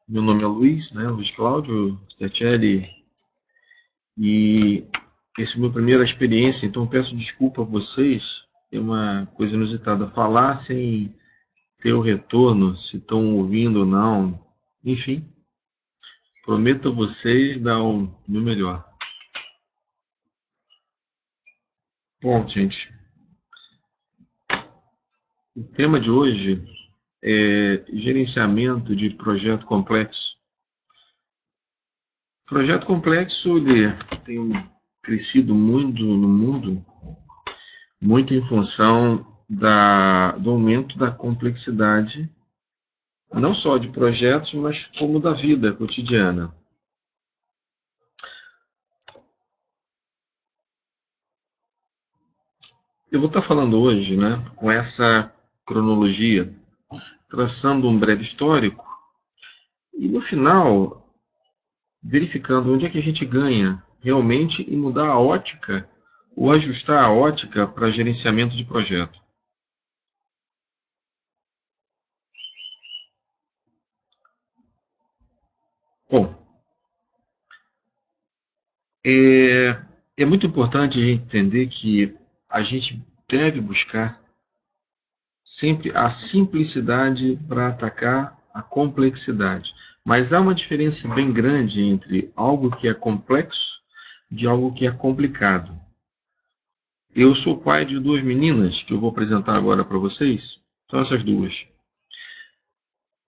Meu nome é Luiz, né? Luiz Cláudio Stercelli, e essa é a minha primeira experiência, então peço desculpa a vocês. É uma coisa inusitada falar sem ter o retorno, se estão ouvindo ou não. Enfim, prometo a vocês dar o meu melhor. Bom, gente, o tema de hoje é gerenciamento de projeto complexo. Projeto complexo, ele tem crescido muito no mundo, muito em função do aumento da complexidade, não só de projetos, mas como da vida cotidiana. Eu vou estar falando hoje, né, com essa cronologia, traçando um breve histórico e no final verificando onde é que a gente ganha realmente e mudar a ótica ou ajustar a ótica para gerenciamento de projeto. Bom, é muito importante a gente entender que a gente deve buscar sempre a simplicidade para atacar a complexidade. Mas há uma diferença bem grande entre algo que é complexo de algo que é complicado. Eu sou pai de duas meninas que eu vou apresentar agora para vocês. São essas duas.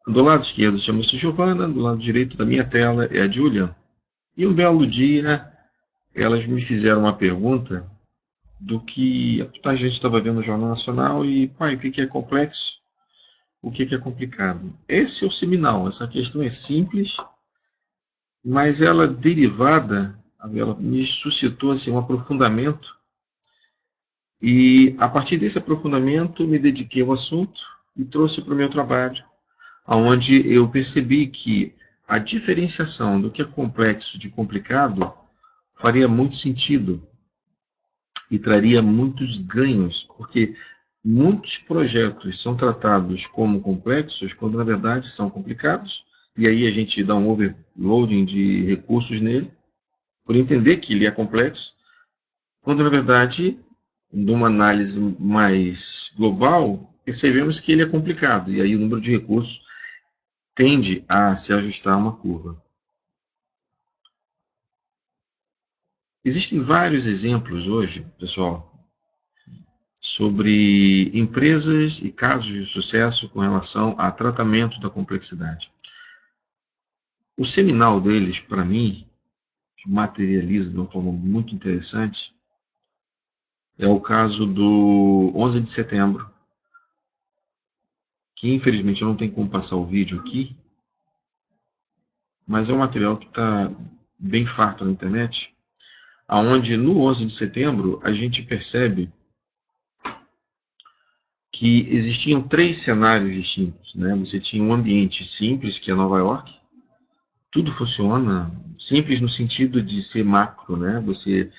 Do lado esquerdo chama-se Giovana, do lado direito da minha tela é a Julia. E um belo dia elas me fizeram uma pergunta do que a gente estava vendo no Jornal Nacional e, pai, o que é complexo? O que é complicado? Esse é o seminal. Essa questão é simples, mas ela derivada, ela me suscitou assim, um aprofundamento, e a partir desse aprofundamento me dediquei ao assunto e trouxe para o meu trabalho, onde eu percebi que a diferenciação do que é complexo de complicado faria muito sentido e traria muitos ganhos, porque muitos projetos são tratados como complexos quando na verdade são complicados, e aí a gente dá um overloading de recursos nele, por entender que ele é complexo, quando na verdade, numa análise mais global, percebemos que ele é complicado, e aí o número de recursos tende a se ajustar a uma curva. Existem vários exemplos hoje, pessoal, sobre empresas e casos de sucesso com relação a tratamento da complexidade. O seminal deles, para mim, que materializa de uma forma muito interessante, é o caso do 11 de setembro, que infelizmente eu não tenho como passar o vídeo aqui, mas é um material que está bem farto na internet, aonde no 11 de setembro a gente percebe que existiam três cenários distintos, né? Você tinha um ambiente simples, que é Nova York, tudo funciona simples no sentido de ser macro, né? Você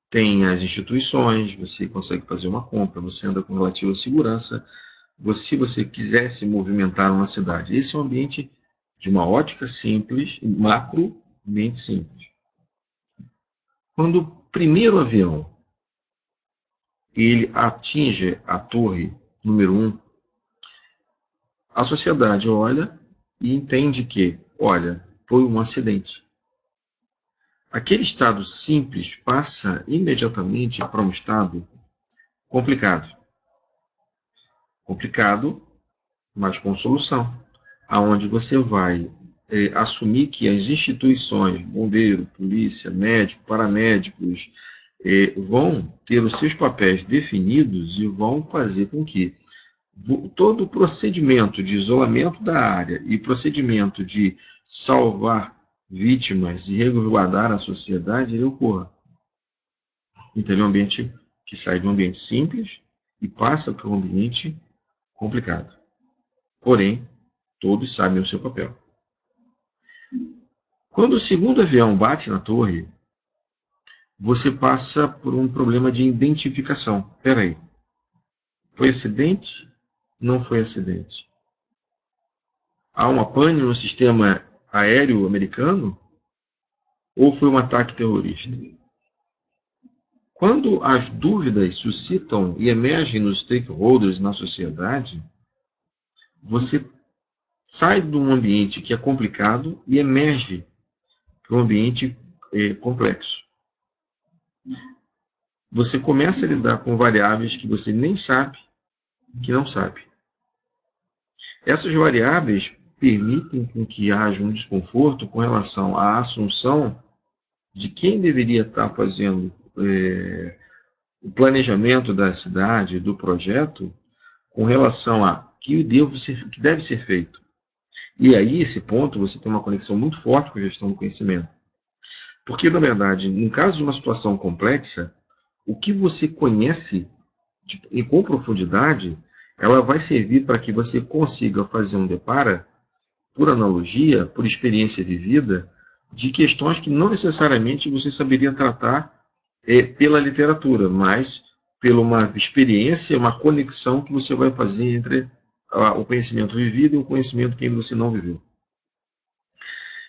tem as instituições, você consegue fazer uma compra, você anda com relativa segurança, se você quiser se movimentar numa cidade. Esse é um ambiente de uma ótica simples, macro, mente simples. Quando o primeiro avião ele atinge a torre número 1, a sociedade olha e entende que, olha, foi um acidente. Aquele estado simples passa imediatamente para um estado complicado. Complicado, mas com solução. Aonde você vai assumir que as instituições, bombeiro, polícia, médico, paramédicos, vão ter os seus papéis definidos e vão fazer com que todo o procedimento de isolamento da área e procedimento de salvar vítimas e resguardar a sociedade ele ocorra. Então, é um ambiente que sai de um ambiente simples e passa para um ambiente complicado. Porém, todos sabem o seu papel. Quando o segundo avião bate na torre, você passa por um problema de identificação. Espera aí, foi acidente? Não foi acidente. Há uma pane no sistema aéreo americano ou foi um ataque terrorista? Quando as dúvidas suscitam e emergem nos stakeholders na sociedade, você sai de um ambiente que é complicado e emerge para um ambiente complexo. Você começa a lidar com variáveis que você nem sabe que não sabe. Essas variáveis permitem que haja um desconforto com relação à assunção de quem deveria estar fazendo o planejamento da cidade, do projeto, com relação a que deve ser feito. E aí, esse ponto, você tem uma conexão muito forte com a gestão do conhecimento. Porque, na verdade, no caso de uma situação complexa, o que você conhece com profundidade, ela vai servir para que você consiga fazer um depara, por analogia, por experiência vivida, de questões que não necessariamente você saberia tratar pela literatura, mas pela uma experiência, uma conexão que você vai fazer entre o conhecimento vivido e o conhecimento que ainda você não viveu.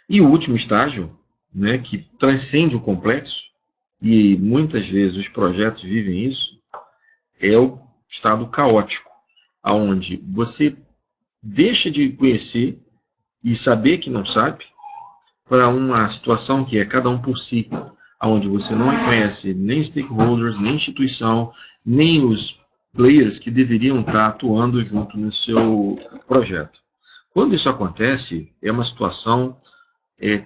E o último estágio, né, que transcende o complexo, e muitas vezes os projetos vivem isso, é o estado caótico, onde você deixa de conhecer e saber que não sabe, para uma situação que é cada um por si, onde você não reconhece nem stakeholders, nem instituição, nem os players que deveriam estar atuando junto no seu projeto. Quando isso acontece, é uma situação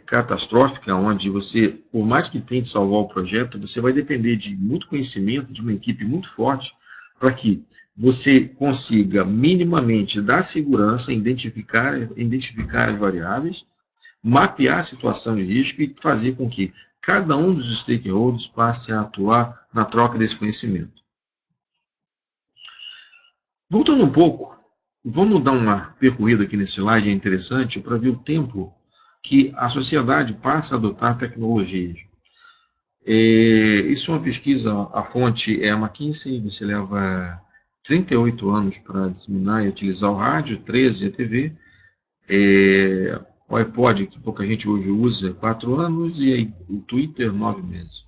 catastrófica, onde você, por mais que tente salvar o projeto, você vai depender de muito conhecimento, de uma equipe muito forte, para que você consiga minimamente dar segurança, identificar as variáveis, mapear a situação de risco e fazer com que cada um dos stakeholders passe a atuar na troca desse conhecimento. Voltando um pouco, vamos dar uma percorrida aqui nesse slide, é interessante, para ver o tempo que a sociedade passa a adotar tecnologias. Isso é uma pesquisa, a fonte é a McKinsey, você leva 38 anos para disseminar e utilizar o rádio, 13 a TV, o iPod, que pouca gente hoje usa, 4 anos, e aí, o Twitter, 9 meses.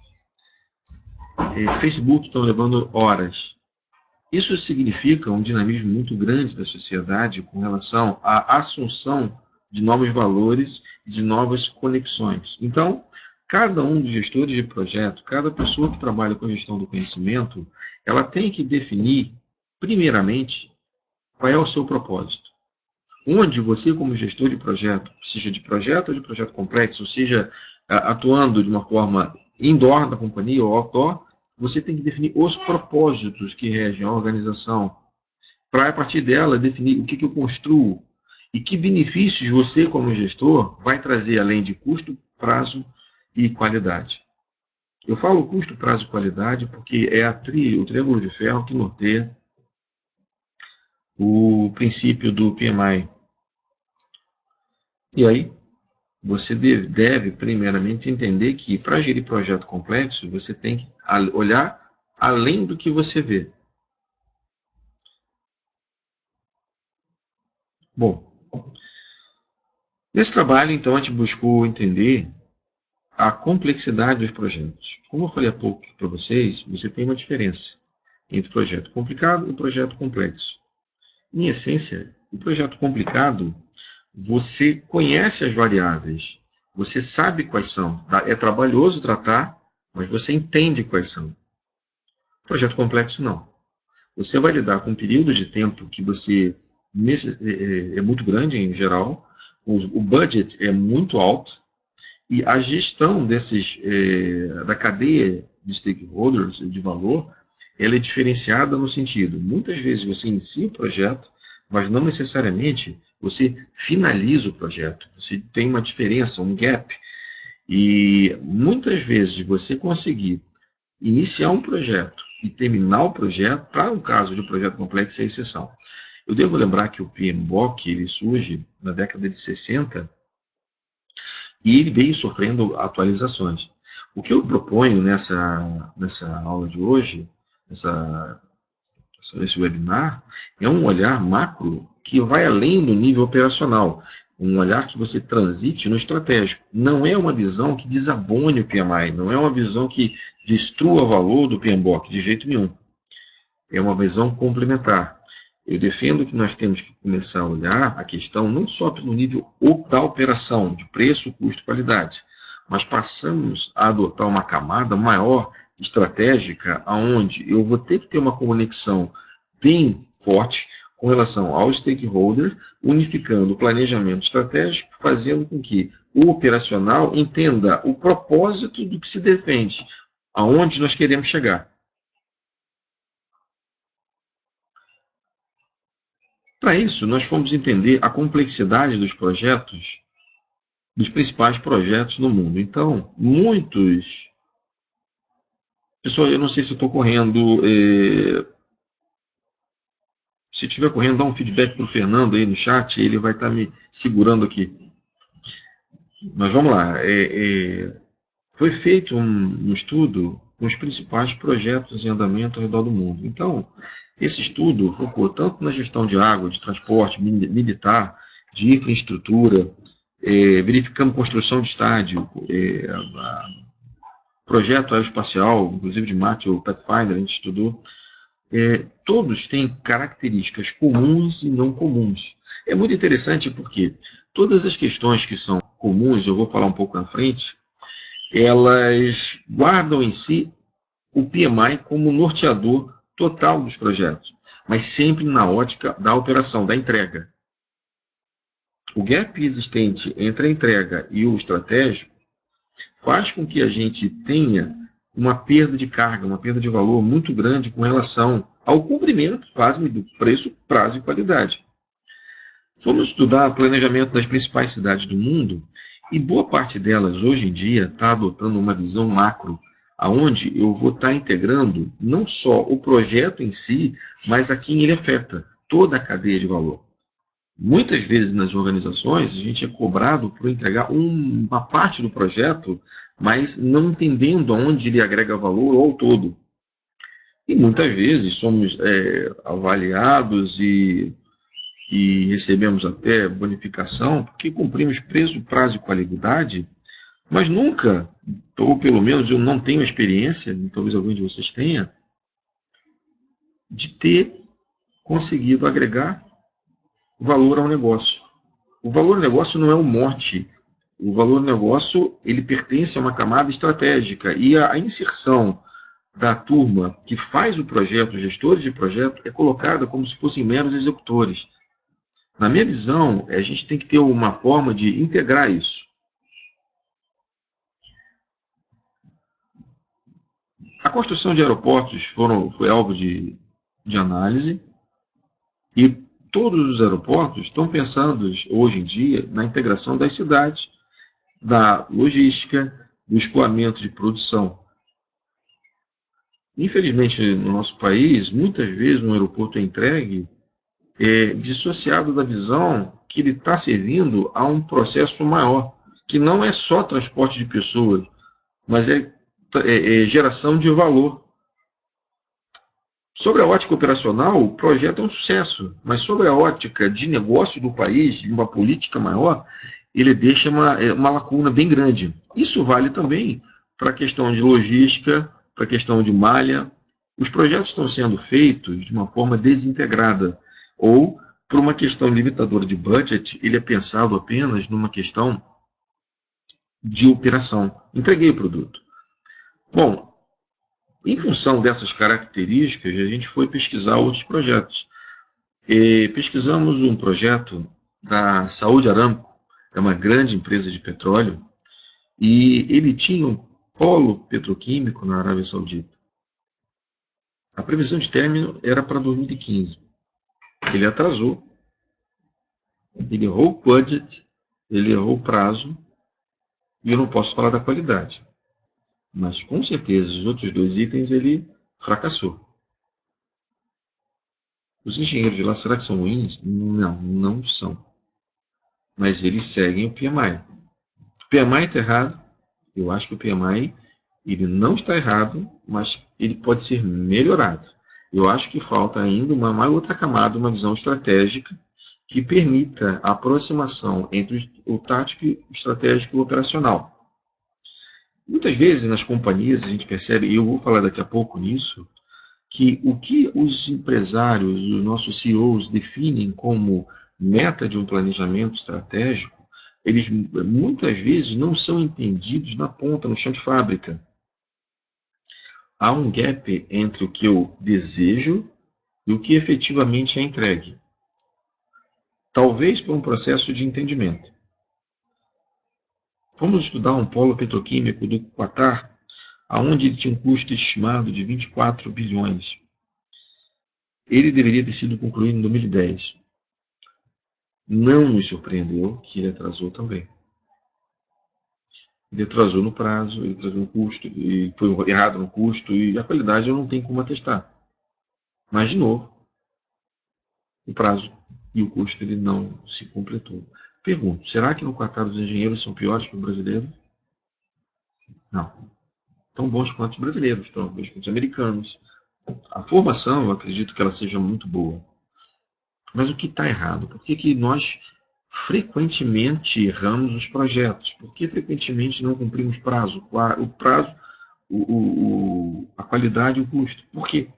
Facebook estão levando horas. Isso significa um dinamismo muito grande da sociedade com relação à assunção de novos valores e de novas conexões. Então, cada um dos gestores de projeto, cada pessoa que trabalha com a gestão do conhecimento, ela tem que definir, primeiramente, qual é o seu propósito. Onde você, como gestor de projeto, seja de projeto ou de projeto complexo, seja atuando de uma forma indoor da companhia ou outdoor, você tem que definir os propósitos que regem a organização, para, a partir dela, definir o que eu construo e que benefícios você, como gestor, vai trazer além de custo, prazo e qualidade. Eu falo custo, prazo e qualidade porque é o triângulo de ferro que norteia o princípio do PMI. E aí, você deve primeiramente entender que, para gerir projeto complexo, você tem que olhar além do que você vê. Bom, nesse trabalho, então, a gente buscou entender a complexidade dos projetos. Como eu falei há pouco para vocês, você tem uma diferença entre projeto complicado e projeto complexo. Em essência, o projeto complicado, você conhece as variáveis, você sabe quais são. É trabalhoso tratar, mas você entende quais são. Projeto complexo, não. Você vai lidar com períodos de tempo que você é muito grande em geral, o budget é muito alto, e a gestão da cadeia de stakeholders, de valor, ela é diferenciada no sentido, muitas vezes você inicia o projeto, mas não necessariamente você finaliza o projeto. Você tem uma diferença, um gap, e muitas vezes você conseguir iniciar um projeto e terminar o projeto, para um caso de projeto complexo, é exceção. Eu devo lembrar que o PMBOK ele surge na década de 60 e ele veio sofrendo atualizações. O que eu proponho nessa aula de hoje, nesse webinar, é um olhar macro que vai além do nível operacional, um olhar que você transite no estratégico. Não é uma visão que desabone o PMI, não é uma visão que destrua o valor do PMBOK, de jeito nenhum. É uma visão complementar. Eu defendo que nós temos que começar a olhar a questão não só pelo nível da operação, de preço, custo, qualidade, mas passamos a adotar uma camada maior, estratégica, onde eu vou ter que ter uma conexão bem forte com relação ao stakeholder, unificando o planejamento estratégico, fazendo com que o operacional entenda o propósito do que se defende, aonde nós queremos chegar. Para isso, nós fomos entender a complexidade dos projetos, dos principais projetos no mundo. Então, muitos. Pessoal, eu não sei se eu estou correndo. Se estiver correndo, dá um feedback para o Fernando aí no chat, ele vai estar me segurando aqui. Mas vamos lá. Foi feito um estudo com os principais projetos em andamento ao redor do mundo. Então, esse estudo focou tanto na gestão de água, de transporte militar, de infraestrutura, verificando construção de estádio, projeto aeroespacial, inclusive de Marte ou Pathfinder, a gente estudou. Todos têm características comuns e não comuns. É muito interessante porque todas as questões que são comuns, eu vou falar um pouco na frente, elas guardam em si o PMI como norteador total dos projetos, mas sempre na ótica da operação, da entrega. O gap existente entre a entrega e o estratégico faz com que a gente tenha uma perda de carga, uma perda de valor muito grande com relação ao cumprimento, pasme, do preço, prazo e qualidade. Fomos estudar o planejamento das principais cidades do mundo e boa parte delas hoje em dia está adotando uma visão macro, aonde eu vou estar integrando não só o projeto em si, mas a quem ele afeta, toda a cadeia de valor. Muitas vezes nas organizações a gente é cobrado por entregar uma parte do projeto, mas não entendendo aonde ele agrega valor ao todo. E muitas vezes somos avaliados e recebemos até bonificação porque cumprimos preço, prazo e qualidade, mas nunca, ou pelo menos eu não tenho experiência, talvez algum de vocês tenha, de ter conseguido agregar valor ao negócio. O valor ao negócio não é um mote. O valor ao negócio ele pertence a uma camada estratégica e a inserção da turma que faz o projeto, os gestores de projeto, é colocada como se fossem meros executores. Na minha visão, a gente tem que ter uma forma de integrar isso. A construção de aeroportos foi alvo de análise e todos os aeroportos estão pensando hoje em dia na integração das cidades, da logística, do escoamento de produção. Infelizmente, no nosso país, muitas vezes um aeroporto é entregue dissociado da visão que ele está servindo a um processo maior, que não é só transporte de pessoas, mas é geração de valor. Sobre a ótica operacional, o projeto é um sucesso, mas sobre a ótica de negócio do país, de uma política maior, ele deixa uma lacuna bem grande. Isso vale também para a questão de logística, para a questão de malha. Os projetos estão sendo feitos de uma forma desintegrada, ou por uma questão limitadora de budget, ele é pensado apenas numa questão de operação. Entreguei o produto. Bom, em função dessas características, a gente foi pesquisar outros projetos. Pesquisamos um projeto da Saudi Aramco, é uma grande empresa de petróleo, e ele tinha um polo petroquímico na Arábia Saudita. A previsão de término era para 2015. Ele atrasou, ele errou o budget, ele errou o prazo, e eu não posso falar da qualidade. Mas, com certeza, os outros dois itens ele fracassou. Os engenheiros de lá, será que são ruins? Não, não são. Mas eles seguem o PMI. O PMI está errado. Eu acho que o PMI ele não está errado, mas ele pode ser melhorado. Eu acho que falta ainda uma outra camada, uma visão estratégica, que permita a aproximação entre o tático, o estratégico e o operacional. Muitas vezes nas companhias a gente percebe, e eu vou falar daqui a pouco nisso, que o que os empresários, os nossos CEOs definem como meta de um planejamento estratégico, eles muitas vezes não são entendidos na ponta, no chão de fábrica. Há um gap entre o que eu desejo e o que efetivamente é entregue. Talvez por um processo de entendimento. Vamos estudar um polo petroquímico do Qatar, onde ele tinha um custo estimado de 24 bilhões. Ele deveria ter sido concluído em 2010. Não nos surpreendeu que ele atrasou também. Ele atrasou no prazo, ele atrasou no custo, e foi errado no custo, e a qualidade eu não tenho como atestar. Mas, de novo, o prazo e o custo ele não se completou. Pergunto, será que no Qatar os engenheiros são piores que os brasileiros? Não. Tão bons quanto os brasileiros, tão bons quanto os americanos. A formação, eu acredito que ela seja muito boa. Mas o que está errado? Por que nós frequentemente erramos os projetos? Por que frequentemente não cumprimos prazo? O prazo, a qualidade e o custo. Por quê?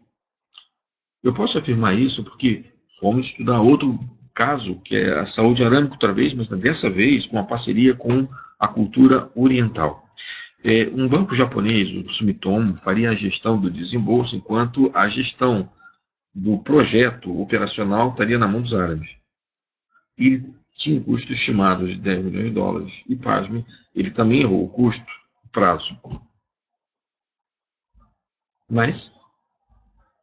Eu posso afirmar isso porque fomos estudar outro caso, que é a saúde arâmica outra vez, mas dessa vez com uma parceria com a cultura oriental. Um banco japonês, o Sumitomo, faria a gestão do desembolso, enquanto a gestão do projeto operacional estaria na mão dos árabes. Ele tinha um custo estimado de 10 milhões de dólares. E, pasme, ele também errou o custo, o prazo. Mas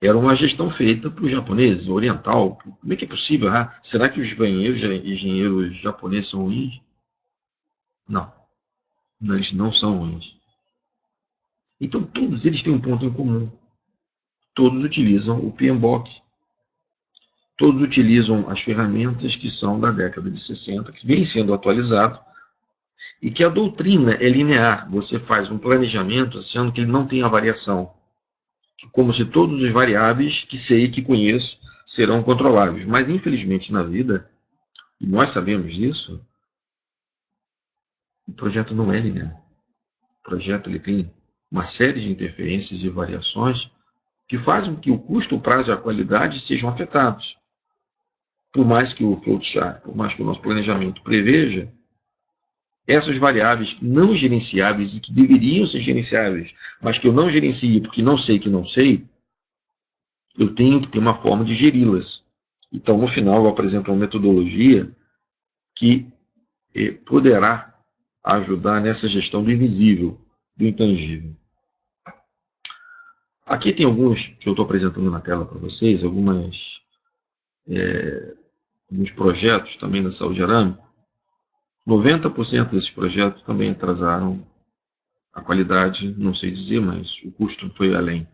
era uma gestão feita por japoneses, oriental. Como é que é possível? Será que os engenheiros japoneses são ruins? Não. Eles não são ruins. Então, todos eles têm um ponto em comum. Todos utilizam o PMBOK. Todos utilizam as ferramentas que são da década de 60, que vem sendo atualizado, e que a doutrina é linear. Você faz um planejamento achando que ele não tem a variação. Como se todos os variáveis que sei, que conheço, serão controláveis. Mas, infelizmente, na vida, e nós sabemos disso, o projeto não é linear. O projeto ele tem uma série de interferências e variações que fazem com que o custo, o prazo e a qualidade sejam afetados. Por mais que o flowchart, por mais que o nosso planejamento preveja, essas variáveis não gerenciáveis e que deveriam ser gerenciáveis, mas que eu não gerencio porque não sei que não sei, eu tenho que ter uma forma de geri-las. Então, no final, eu apresento uma metodologia que poderá ajudar nessa gestão do invisível, do intangível. Aqui tem alguns que eu estou apresentando na tela para vocês, alguns projetos também da saúde arâmica. 90% desses projetos também atrasaram a qualidade, não sei dizer, mas o custo foi além.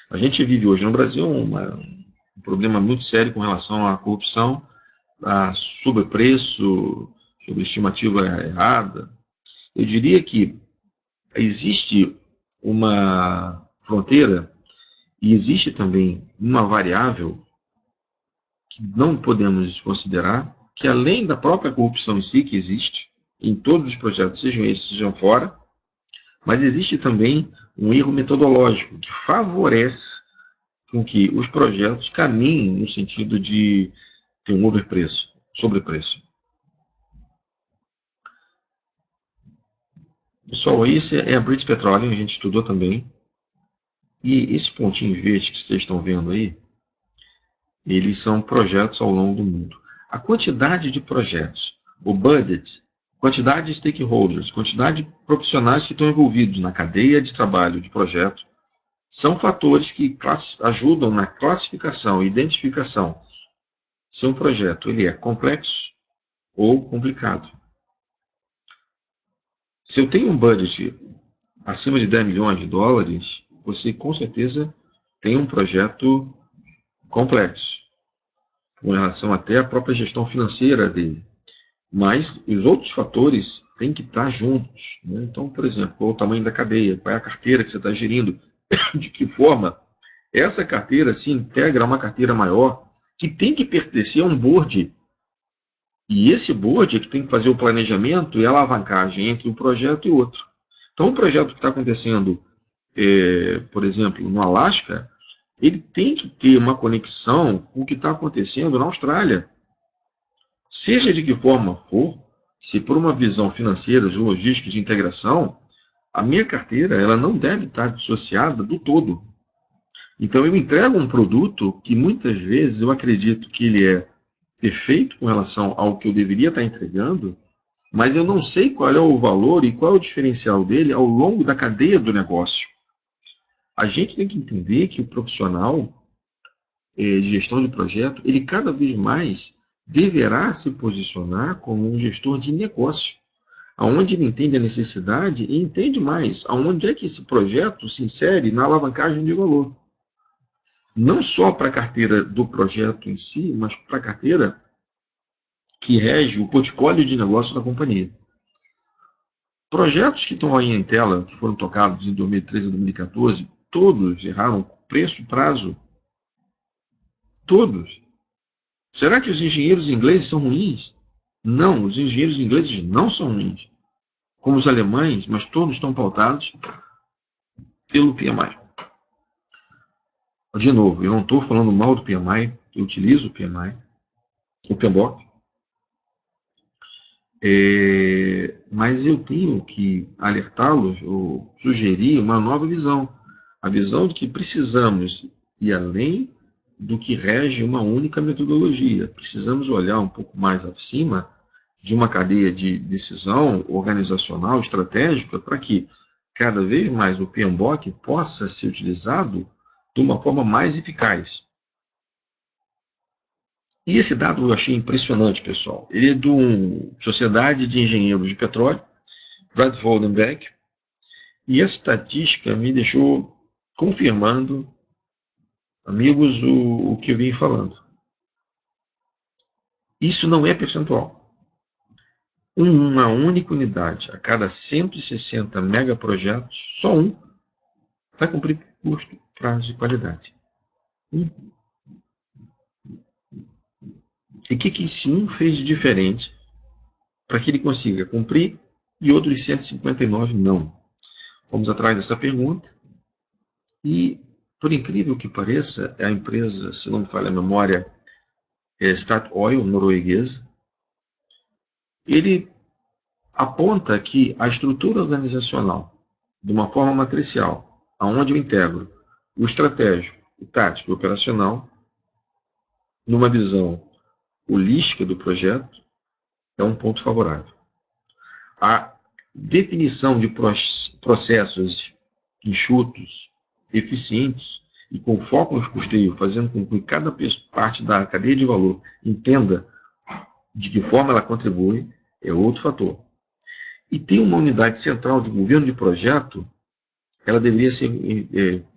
A gente vive hoje no Brasil um problema muito sério com relação à corrupção, a sobrepreço, sobre estimativa errada. Eu diria que existe uma fronteira e existe também uma variável que não podemos desconsiderar, que além da própria corrupção em si, que existe em todos os projetos, sejam esses, sejam fora, mas existe também um erro metodológico que favorece com que os projetos caminhem no sentido de ter um overpreço, sobrepreço. Pessoal, isso é a British Petroleum, a gente estudou também. E esses pontinhos verdes que vocês estão vendo aí, eles são projetos ao longo do mundo. A quantidade de projetos, o budget, quantidade de stakeholders, quantidade de profissionais que estão envolvidos na cadeia de trabalho de projeto, são fatores que ajudam na classificação e identificação se um projeto ele é complexo ou complicado. Se eu tenho um budget acima de 10 milhões de dólares, você com certeza tem um projeto complexo, com relação até à própria gestão financeira dele. Mas os outros fatores têm que estar juntos. Né? Então, por exemplo, qual é o tamanho da cadeia, qual é a carteira que você está gerindo, de que forma essa carteira se integra a uma carteira maior que tem que pertencer a um board. E esse board é que tem que fazer o planejamento e a alavancagem entre um projeto e outro. Então, o projeto que está acontecendo, por exemplo, no Alasca, ele tem que ter uma conexão com o que está acontecendo na Austrália. Seja de que forma for, se por uma visão financeira, de logística, de integração, a minha carteira ela não deve estar dissociada do todo. Então, eu entrego um produto que muitas vezes eu acredito que ele é perfeito com relação ao que eu deveria estar entregando, mas eu não sei qual é o valor e qual é o diferencial dele ao longo da cadeia do negócio. A gente tem que entender que o profissional de gestão de projeto, ele cada vez mais deverá se posicionar como um gestor de negócio, aonde ele entende a necessidade e entende mais aonde é que esse projeto se insere na alavancagem de valor. Não só para a carteira do projeto em si, mas para a carteira que rege o portfólio de negócio da companhia. Projetos que estão aí em tela, que foram tocados em 2013 e 2014, todos erraram preço, prazo. Todos. Será que os engenheiros ingleses são ruins? Não, os engenheiros ingleses não são ruins. Como os alemães, mas todos estão pautados pelo PMI. De novo, eu não estou falando mal do PMI, eu utilizo o PMI, o PMBOK, mas eu tenho que alertá-los ou sugerir uma nova visão. A visão de que precisamos ir além do que rege uma única metodologia. Precisamos olhar um pouco mais acima de uma cadeia de decisão organizacional, estratégica, para que cada vez mais o PMBOK possa ser utilizado de uma forma mais eficaz. E esse dado eu achei impressionante, pessoal. Ele é da Sociedade de Engenheiros de Petróleo, Bradford Beck, e essa estatística me deixou confirmando, amigos, o que eu vim falando. Isso não é percentual. Uma única unidade a cada 160 megaprojetos, só um vai cumprir custo, prazo e qualidade. E o que esse um fez de diferente para que ele consiga cumprir e outros 159 não? Fomos atrás dessa pergunta e, por incrível que pareça, a empresa, se não me falha a memória, Statoil, norueguesa, ele aponta que a estrutura organizacional, de uma forma matricial, onde eu integro o estratégico, o tático e o operacional, numa visão holística do projeto, é um ponto favorável. A definição de processos enxutos, eficientes e com foco nos custeios, fazendo com que cada parte da cadeia de valor entenda de que forma ela contribui, é outro fator. E tem uma unidade central de governo de projeto, ela deveria ser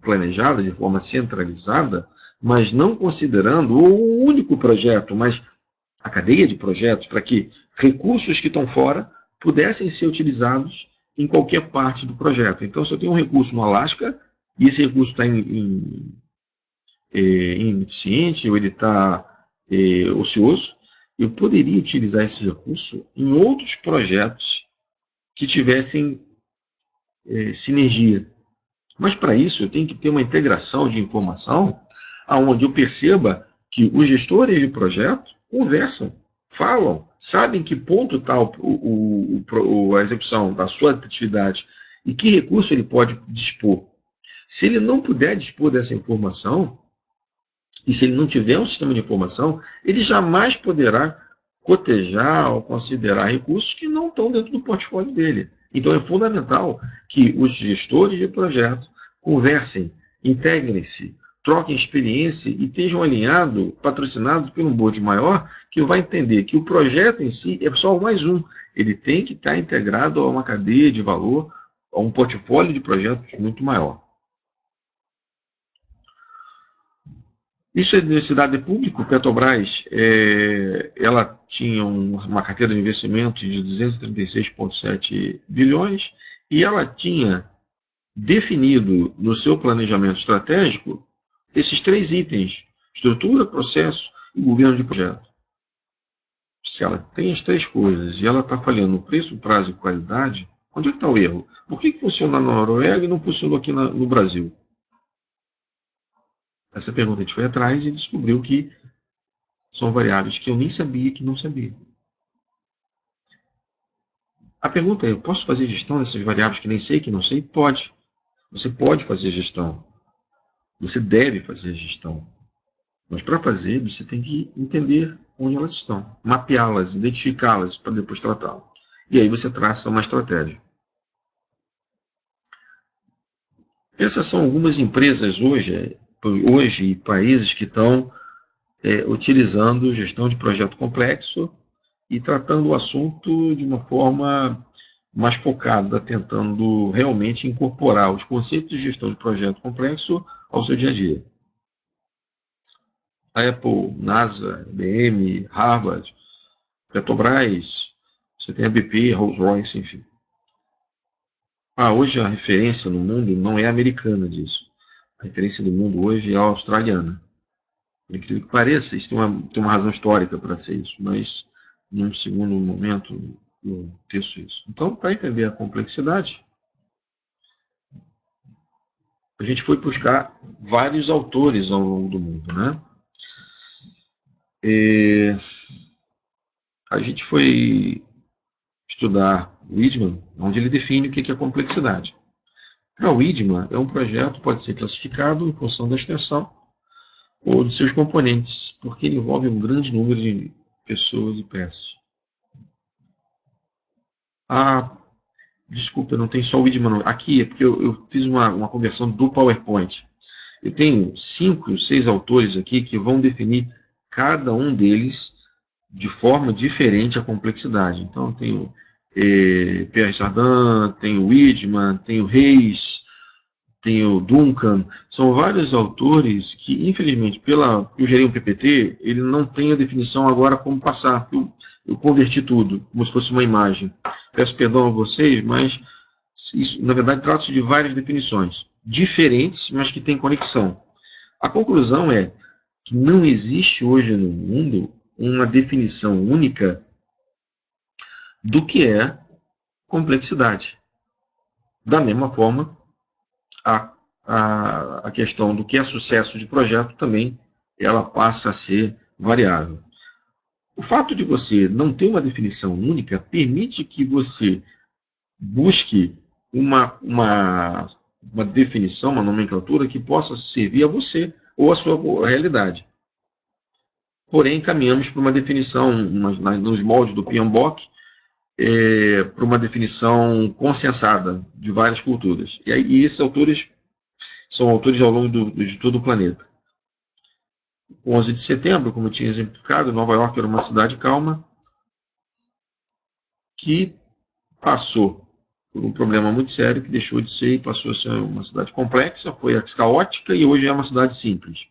planejada de forma centralizada, mas não considerando o único projeto, mas a cadeia de projetos, para que recursos que estão fora pudessem ser utilizados em qualquer parte do projeto. Então, se eu tenho um recurso no Alasca, e esse recurso está ineficiente, ou ele está ocioso, eu poderia utilizar esse recurso em outros projetos que tivessem sinergia. Mas, para isso, eu tenho que ter uma integração de informação onde eu perceba que os gestores de projeto conversam, falam, sabem que ponto está a execução da sua atividade e que recurso ele pode dispor. Se ele não puder dispor dessa informação, e se ele não tiver um sistema de informação, ele jamais poderá cotejar ou considerar recursos que não estão dentro do portfólio dele. Então é fundamental que os gestores de projeto conversem, integrem-se, troquem experiência e estejam alinhados, patrocinados por um board maior, que vai entender que o projeto em si é só mais um. Ele tem que estar integrado a uma cadeia de valor, a um portfólio de projetos muito maior. Isso é universidade pública. Petrobras, ela tinha uma carteira de investimento de 236,7 bilhões e ela tinha definido no seu planejamento estratégico esses 3 itens: estrutura, processo o governo de projeto, se ela tem as três coisas e ela está falhando no preço, prazo e qualidade, onde é que está o erro? Por que funciona na Noruega e não funcionou aqui no Brasil? Essa pergunta a gente foi atrás e descobriu que são variáveis que eu nem sabia que não sabia. A pergunta é, eu posso fazer gestão dessas variáveis que nem sei, que não sei? Pode. Você pode fazer gestão. Você deve fazer gestão. Mas para fazer, você tem que entender onde elas estão, mapeá-las, identificá-las para depois tratá-las. E aí você traça uma estratégia. Essas são algumas empresas hoje e países que estão utilizando gestão de projeto complexo e tratando o assunto de uma forma mais focada, tentando realmente incorporar os conceitos de gestão de projeto complexo ao seu dia a dia. Apple, NASA, IBM, Harvard, Petrobras, você tem a BP, Rolls-Royce, enfim. Hoje a referência no mundo não é americana disso. A referência do mundo hoje é a australiana. Por incrível que pareça, isso tem uma razão histórica para ser isso, mas num segundo momento eu teço isso. Então, para entender a complexidade, a gente foi buscar vários autores ao longo do mundo, né? A gente foi estudar o Widman, onde ele define o que é complexidade. Para o Widman, um projeto pode ser classificado em função da extensão ou de seus componentes, porque ele envolve um grande número de pessoas e peças. Desculpa, não tem só o Widman. Aqui é porque eu fiz uma conversão do PowerPoint. Eu tenho 5, 6 autores aqui que vão definir cada um deles de forma diferente a complexidade. Então, tenho Pierre Chardin, tenho Widman, tenho Reis, tenho Duncan. São vários autores que, infelizmente, eu gerei um PPT, ele não tem a definição agora como passar. Eu converti tudo, como se fosse uma imagem. Peço perdão a vocês, mas isso, na verdade, trata-se de várias definições diferentes, mas que têm conexão. A conclusão é que não existe hoje no mundo uma definição única do que é complexidade. Da mesma forma, a questão do que é sucesso de projeto também ela passa a ser variável. O fato de você não ter uma definição única permite que você busque uma definição, uma nomenclatura que possa servir a você ou a sua realidade. Porém, caminhamos para uma definição, nos moldes do PMBOK, para uma definição consensada de várias culturas. E esses autores são autores ao longo de todo o planeta. O 11 de setembro, como eu tinha exemplificado, Nova York era uma cidade calma que passou por um problema muito sério que deixou de ser e passou a ser uma cidade complexa, foi caótica e hoje é uma cidade simples.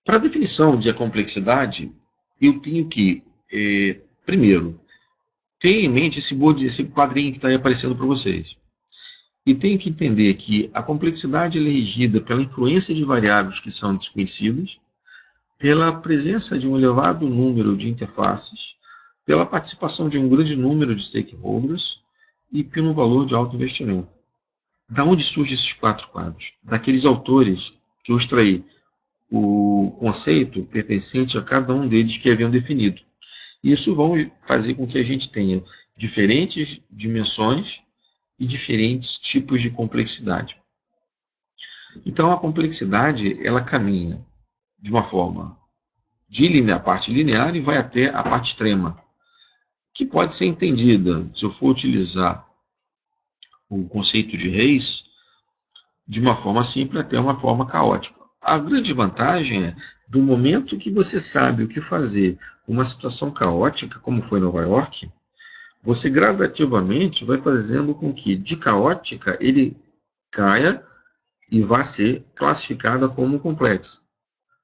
Para a definição de complexidade, eu tenho que, primeiro, ter em mente esse quadrinho que está aí aparecendo para vocês. E tenho que entender que a complexidade é regida pela influência de variáveis que são desconhecidas, pela presença de um elevado número de interfaces, pela participação de um grande número de stakeholders e pelo valor de alto investimento. Da onde surgem esses 4 quadros? Daqueles autores que eu extraí o conceito pertencente a cada um deles que haviam definido. Isso vai fazer com que a gente tenha diferentes dimensões e diferentes tipos de complexidade. Então, a complexidade, ela caminha de uma forma de a parte linear e vai até a parte extrema, que pode ser entendida, se eu for utilizar o conceito de Reis, de uma forma simples até uma forma caótica. A grande vantagem é, do momento que você sabe o que fazer com uma situação caótica, como foi em Nova York, você gradativamente vai fazendo com que de caótica ele caia e vá ser classificada como complexa.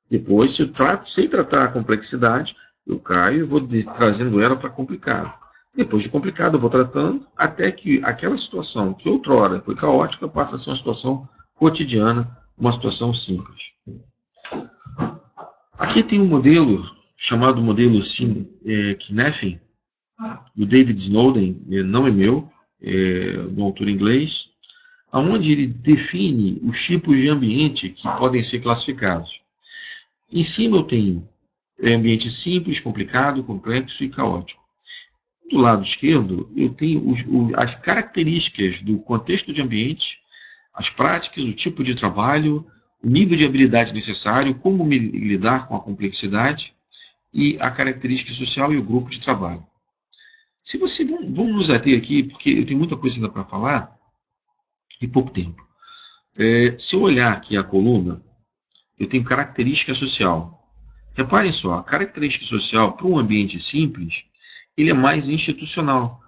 Depois, se eu trato, sem tratar a complexidade, eu caio e vou trazendo ela para complicado. Depois de complicado, eu vou tratando até que aquela situação que outrora foi caótica passa a ser uma situação cotidiana uma situação simples. Aqui tem um modelo chamado modelo Cynefin, do David Snowden, não é meu, é um autor inglês, onde ele define os tipos de ambiente que podem ser classificados. Em cima eu tenho ambiente simples, complicado, complexo e caótico. Do lado esquerdo, eu tenho as características do contexto de ambiente, as práticas, o tipo de trabalho, o nível de habilidade necessário, como lidar com a complexidade e a característica social e o grupo de trabalho. Se você vamos nos ater aqui, porque eu tenho muita coisa ainda para falar e pouco tempo. Se eu olhar aqui a coluna, eu tenho característica social. Reparem só, a característica social para um ambiente simples, ele é mais institucional.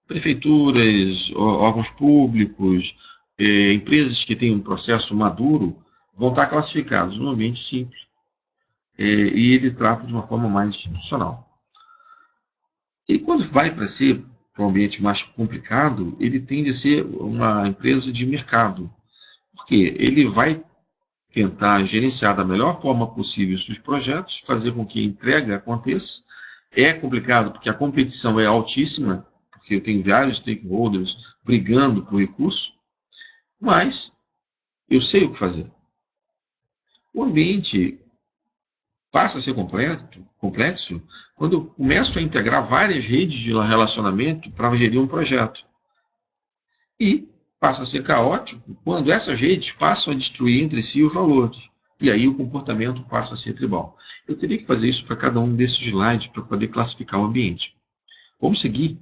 Prefeituras, órgãos públicos, empresas que têm um processo maduro vão estar classificados no ambiente simples. E ele trata de uma forma mais institucional. E quando vai para um ambiente mais complicado, ele tende a ser uma empresa de mercado. Porque ele vai tentar gerenciar da melhor forma possível os seus projetos, fazer com que a entrega aconteça. É complicado porque a competição é altíssima, porque eu tenho vários stakeholders brigando por recurso, mas eu sei o que fazer. O ambiente passa a ser complexo quando eu começo a integrar várias redes de relacionamento para gerir um projeto. E passa a ser caótico quando essas redes passam a destruir entre si os valores. E aí o comportamento passa a ser tribal. Eu teria que fazer isso para cada um desses slides para poder classificar o ambiente. Vamos seguir.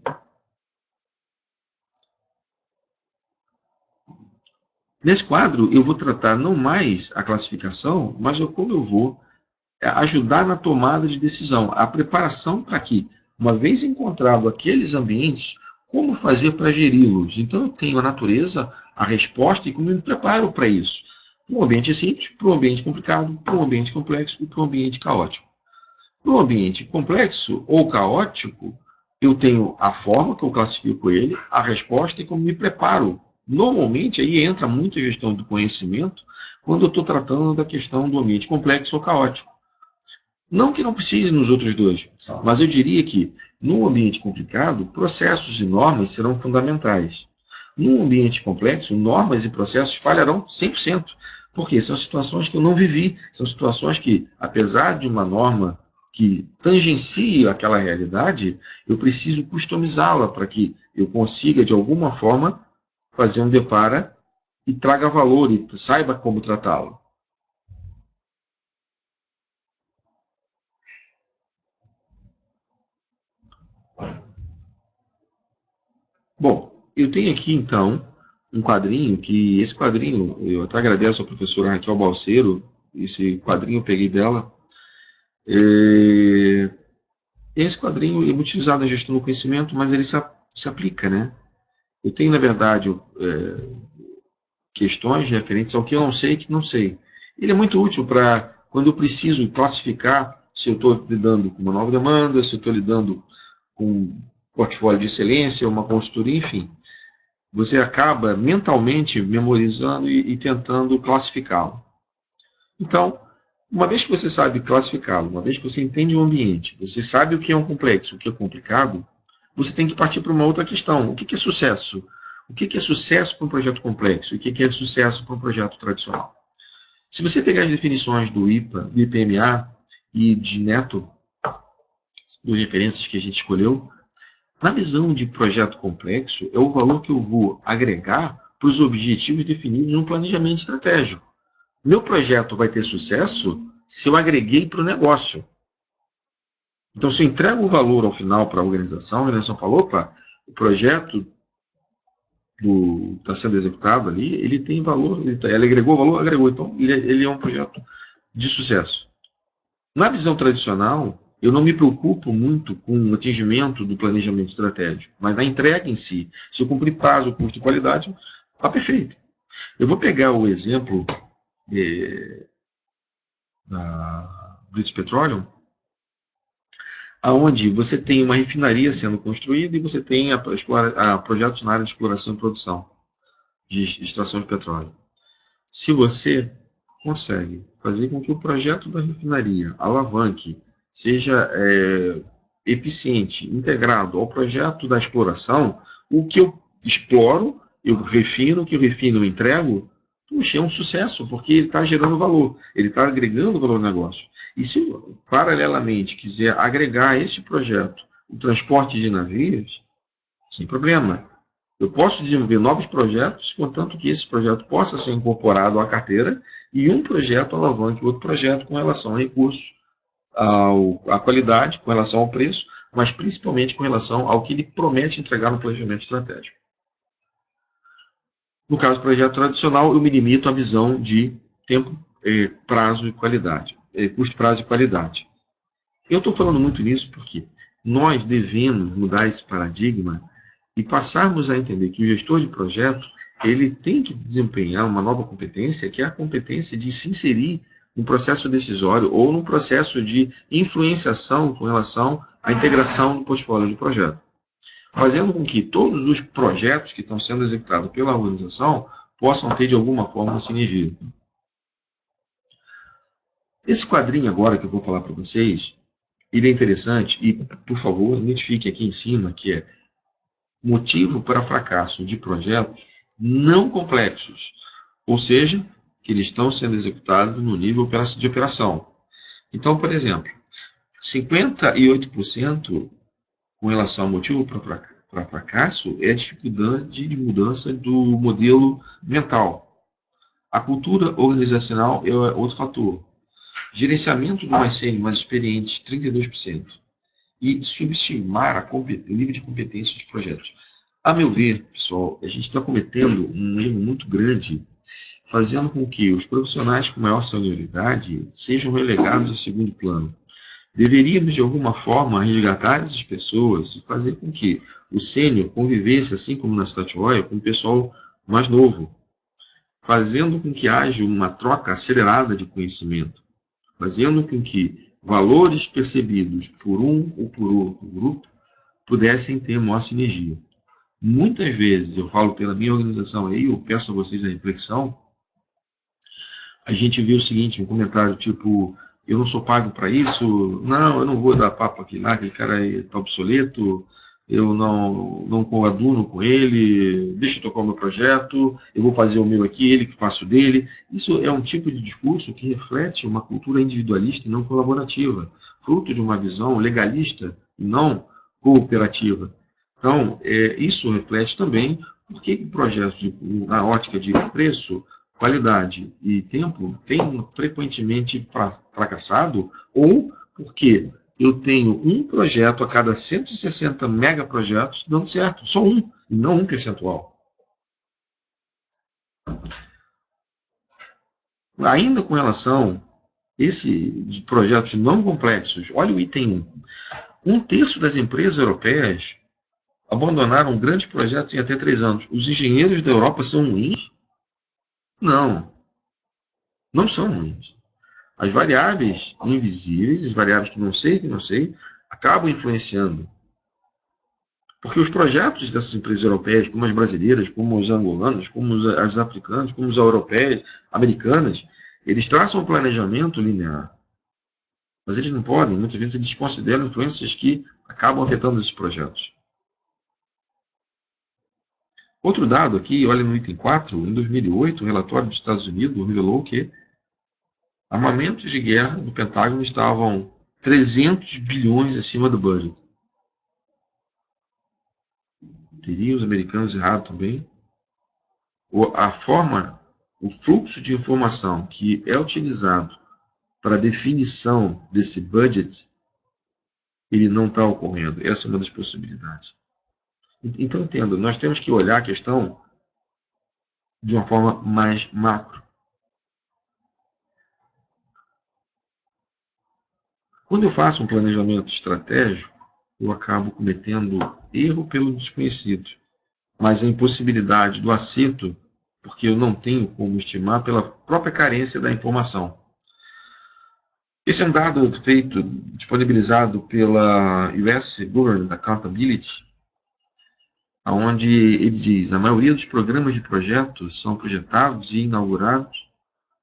Nesse quadro, eu vou tratar não mais a classificação, mas como eu vou ajudar na tomada de decisão, a preparação para que, uma vez encontrado aqueles ambientes, como fazer para geri-los. Então, eu tenho a natureza, a resposta e como eu me preparo para isso. Para um ambiente simples, para um ambiente complicado, para um ambiente complexo e para um ambiente caótico. Para um ambiente complexo ou caótico, eu tenho a forma que eu classifico ele, a resposta e como me preparo. Normalmente, aí entra muito a gestão do conhecimento quando eu estou tratando da questão do ambiente complexo ou caótico. Não que não precise nos outros dois, mas eu diria que, num ambiente complicado, processos e normas serão fundamentais. Num ambiente complexo, normas e processos falharão 100%, porque são situações que eu não vivi, são situações que, apesar de uma norma que tangencie aquela realidade, eu preciso customizá-la para que eu consiga, de alguma forma, fazer um depara e traga valor e saiba como tratá-lo. Bom, eu tenho aqui então um quadrinho que esse quadrinho eu até agradeço à professora Raquel Balseiro, esse quadrinho eu peguei dela. Esse quadrinho é muito utilizado na gestão do conhecimento, mas ele se aplica, né? Eu tenho na verdade questões referentes ao que eu não sei e que não sei. Ele é muito útil para quando eu preciso classificar se eu estou lidando com uma nova demanda, se eu estou lidando com um portfólio de excelência, uma consultoria, enfim. Você acaba mentalmente memorizando e tentando classificá-lo. Então, uma vez que você sabe classificá-lo, uma vez que você entende o ambiente, você sabe o que é um complexo, o que é complicado, você tem que partir para uma outra questão. O que é sucesso? O que é sucesso para um projeto complexo? O que é sucesso para um projeto tradicional? Se você pegar as definições do IPA, do IPMA e de Neto, dos referências que a gente escolheu, na visão de projeto complexo, é o valor que eu vou agregar para os objetivos definidos no planejamento estratégico. Meu projeto vai ter sucesso se eu agreguei para o negócio. Então, se eu entrego o valor ao final para a organização falou, opa, o projeto está sendo executado ali, ele tem valor, ele agregou valor, agregou. Então, ele é um projeto de sucesso. Na visão tradicional, eu não me preocupo muito com o atingimento do planejamento estratégico, mas na entrega em si. Se eu cumprir prazo, custo e qualidade, está perfeito. Eu vou pegar o exemplo da British Petroleum, onde você tem uma refinaria sendo construída e você tem projetos na área de exploração e produção de extração de petróleo. Se você consegue fazer com que o projeto da refinaria alavanque, seja eficiente, integrado ao projeto da exploração, o que eu exploro, eu refino, o que eu refino eu entrego, puxa, é um sucesso, porque ele está gerando valor, ele está agregando valor ao negócio. E se, paralelamente, quiser agregar a esse projeto o transporte de navios, sem problema. Eu posso desenvolver novos projetos, contanto que esse projeto possa ser incorporado à carteira e um projeto alavanque outro projeto com relação a recursos, à qualidade, com relação ao preço, mas principalmente com relação ao que ele promete entregar no planejamento estratégico. No caso do projeto tradicional, eu me limito à visão de tempo, prazo e qualidade, custo, prazo e qualidade. Eu estou falando muito nisso porque nós devemos mudar esse paradigma e passarmos a entender que o gestor de projeto ele tem que desempenhar uma nova competência, que é a competência de se inserir no processo decisório ou no processo de influenciação com relação à integração do portfólio de projeto, fazendo com que todos os projetos que estão sendo executados pela organização possam ter, de alguma forma, sinergia. Esse quadrinho agora que eu vou falar para vocês, ele é interessante e, por favor, identifique aqui em cima que é motivo para fracasso de projetos não complexos, ou seja, que eles estão sendo executados no nível de operação. Então, por exemplo, 58% com relação ao motivo para fracasso é a dificuldade de mudança do modelo mental. A cultura organizacional é outro fator. Gerenciamento do mais sênior, mais experiente, 32%. E subestimar o nível de competência dos projetos. A meu ver, pessoal, a gente está cometendo um erro muito grande, fazendo com que os profissionais com maior senioridade sejam relegados a segundo plano. Deveríamos, de alguma forma, resgatar essas pessoas e fazer com que o sênior convivesse, assim como na Statoil, com o pessoal mais novo, fazendo com que haja uma troca acelerada de conhecimento, fazendo com que valores percebidos por um ou por outro grupo pudessem ter maior sinergia. Muitas vezes, eu falo pela minha organização aí, eu peço a vocês a reflexão, a gente vê o seguinte, um comentário tipo, eu não sou pago para isso, não, eu não vou dar papo aqui lá, aquele cara está obsoleto, eu não coaduno com ele, deixa eu tocar o meu projeto, eu vou fazer o meu aqui, ele que faça o dele. Isso é um tipo de discurso que reflete uma cultura individualista e não colaborativa, fruto de uma visão legalista e não cooperativa. Então, isso reflete também por que projetos na ótica de preço, qualidade e tempo têm frequentemente fracassado, ou porque eu tenho um projeto a cada 160 megaprojetos dando certo, só um, e não um percentual. Ainda com relação a esses projetos não complexos, olha o item 1. Um terço das empresas europeias abandonaram grandes projetos em até 3 anos. Os engenheiros da Europa são ruins? Não, não são ruins. As variáveis invisíveis, as variáveis que não sei, acabam influenciando. Porque os projetos dessas empresas europeias, como as brasileiras, como os angolanas, como as africanas, como as europeias, americanas, eles traçam um planejamento linear. Mas eles não podem, muitas vezes eles consideram influências que acabam afetando esses projetos. Outro dado aqui, olha no item 4, em 2008, o relatório dos Estados Unidos revelou que armamentos de guerra no Pentágono estavam 300 bilhões acima do budget. Teriam os americanos errado também? A forma, o fluxo de informação que é utilizado para a definição desse budget, ele não está ocorrendo. Essa é uma das possibilidades. Então, entenda, nós temos que olhar a questão de uma forma mais macro. Quando eu faço um planejamento estratégico, eu acabo cometendo erro pelo desconhecido, mas a impossibilidade do acerto, porque eu não tenho como estimar pela própria carência da informação. Esse é um dado disponibilizado pela US Government Accountability. onde ele diz: a maioria dos programas de projetos são projetados e inaugurados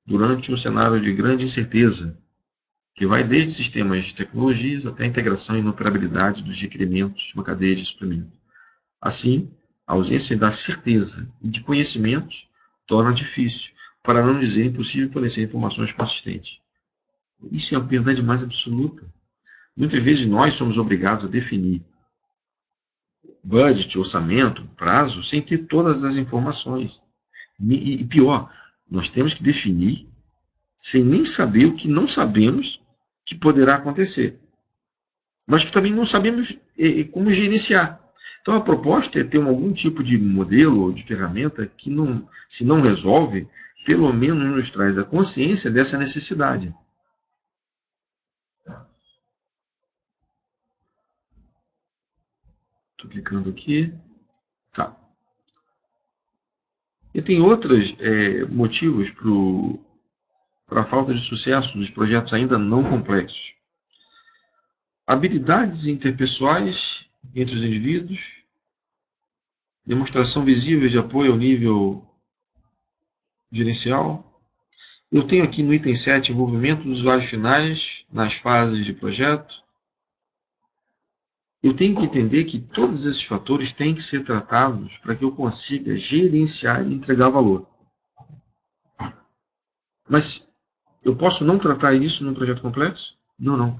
durante um cenário de grande incerteza, que vai desde sistemas de tecnologias até a integração e inoperabilidade dos requerimentos de uma cadeia de suprimento. Assim, a ausência da certeza e de conhecimentos torna difícil, para não dizer impossível, fornecer informações consistentes. Isso é a verdade mais absoluta. Muitas vezes nós somos obrigados a definir budget, orçamento, prazo, sem ter todas as informações. E pior, nós temos que definir sem nem saber o que não sabemos que poderá acontecer, mas que também não sabemos como gerenciar. Então a proposta é ter algum tipo de modelo ou de ferramenta que, não, se não resolve, pelo menos nos traz a consciência dessa necessidade. Estou clicando aqui. Tá. E tem outros motivos para a falta de sucesso dos projetos ainda não complexos. Habilidades interpessoais entre os indivíduos, demonstração visível de apoio ao nível gerencial. Eu tenho aqui no item 7, envolvimento dos usuários finais nas fases de projeto. Eu tenho que entender que todos esses fatores têm que ser tratados para que eu consiga gerenciar e entregar valor. Mas eu posso não tratar isso num projeto complexo? Não, não.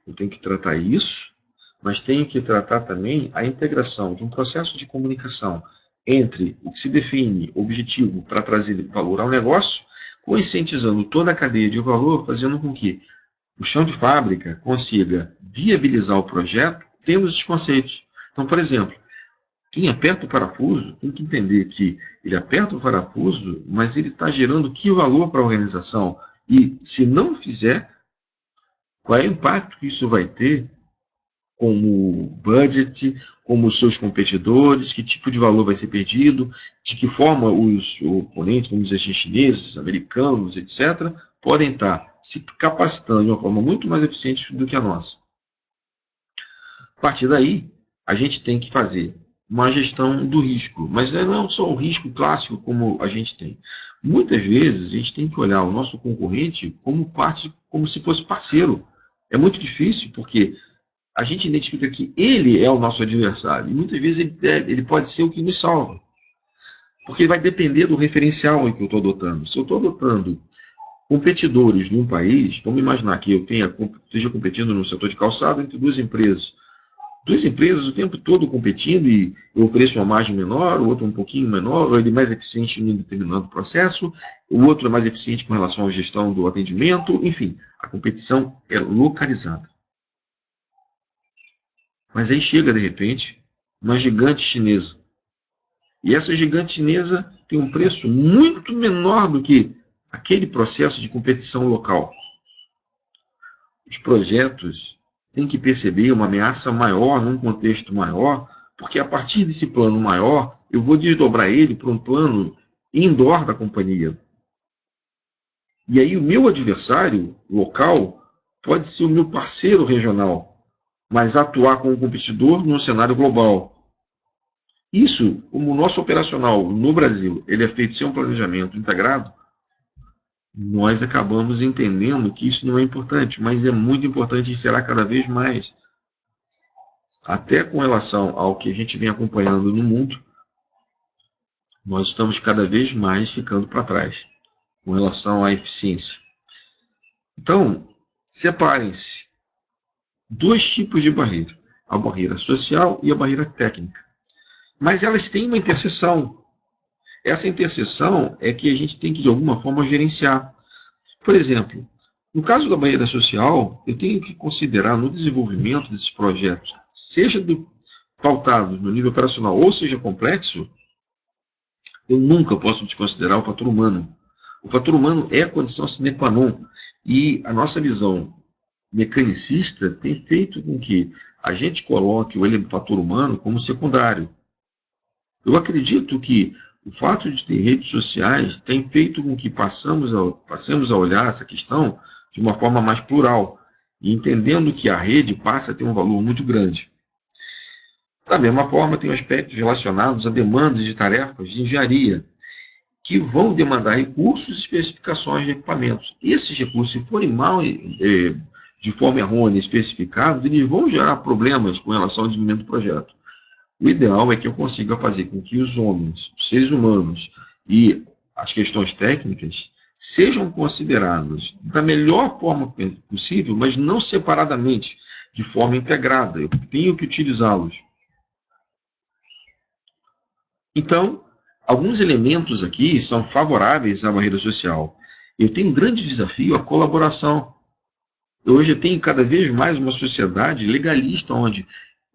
Eu tenho que tratar isso, mas tenho que tratar também a integração de um processo de comunicação entre o que se define objetivo para trazer valor ao negócio, conscientizando toda a cadeia de valor, fazendo com que o chão de fábrica consiga viabilizar o projeto tendo esses conceitos. Então, por exemplo, quem aperta o parafuso tem que entender que ele aperta o parafuso, mas ele está gerando que valor para a organização? E se não fizer, qual é o impacto que isso vai ter como budget, como os seus competidores, que tipo de valor vai ser perdido, de que forma os oponentes, vamos dizer assim, chineses, americanos, etc., podem estar se capacitando de uma forma muito mais eficiente do que a nossa. A partir daí, a gente tem que fazer uma gestão do risco, mas não é só o risco clássico como a gente tem. Muitas vezes a gente tem que olhar o nosso concorrente como parte, como se fosse parceiro. É muito difícil porque a gente identifica que ele é o nosso adversário e muitas vezes ele pode ser o que nos salva, porque vai depender do referencial em que eu estou adotando. Se eu estou adotando competidores num país, vamos imaginar que eu esteja competindo no setor de calçado entre duas empresas o tempo todo competindo e eu ofereço uma margem menor, o outro um pouquinho menor, ou ele é mais eficiente em um determinado processo, o outro é mais eficiente com relação à gestão do atendimento, enfim, a competição é localizada. Mas aí chega, de repente, uma gigante chinesa. E essa gigante chinesa tem um preço muito menor do que aquele processo de competição local. Os projetos têm que perceber uma ameaça maior, num contexto maior, porque a partir desse plano maior, eu vou desdobrar ele para um plano indoor da companhia. E aí o meu adversário local pode ser o meu parceiro regional, mas atuar como competidor num cenário global. Isso, como o nosso operacional no Brasil, ele é feito sem um planejamento integrado, nós acabamos entendendo que isso não é importante, mas é muito importante e será cada vez mais. Até com relação ao que a gente vem acompanhando no mundo, nós estamos cada vez mais ficando para trás com relação à eficiência. Então, separem-se dois tipos de barreira, a barreira social e a barreira técnica. Mas elas têm uma interseção. Essa interseção é que a gente tem que, de alguma forma, gerenciar. Por exemplo, no caso da barreira social, eu tenho que considerar no desenvolvimento desses projetos, seja pautados no nível operacional ou seja complexo, eu nunca posso desconsiderar o fator humano. O fator humano é a condição sine qua non. E a nossa visão mecanicista tem feito com que a gente coloque o fator humano como secundário. Eu acredito que o fato de ter redes sociais tem feito com que passemos a olhar essa questão de uma forma mais plural, e entendendo que a rede passa a ter um valor muito grande. Da mesma forma, tem aspectos relacionados a demandas de tarefas de engenharia, que vão demandar recursos e especificações de equipamentos. Esses recursos, se forem mal, de forma errônea, especificados, eles vão gerar problemas com relação ao desenvolvimento do projeto. O ideal é que eu consiga fazer com que os homens, os seres humanos e as questões técnicas sejam considerados da melhor forma possível, mas não separadamente, de forma integrada. Eu tenho que utilizá-los. Então, alguns elementos aqui são favoráveis à barreira social. Eu tenho um grande desafio, a colaboração. Hoje eu tenho cada vez mais uma sociedade legalista, onde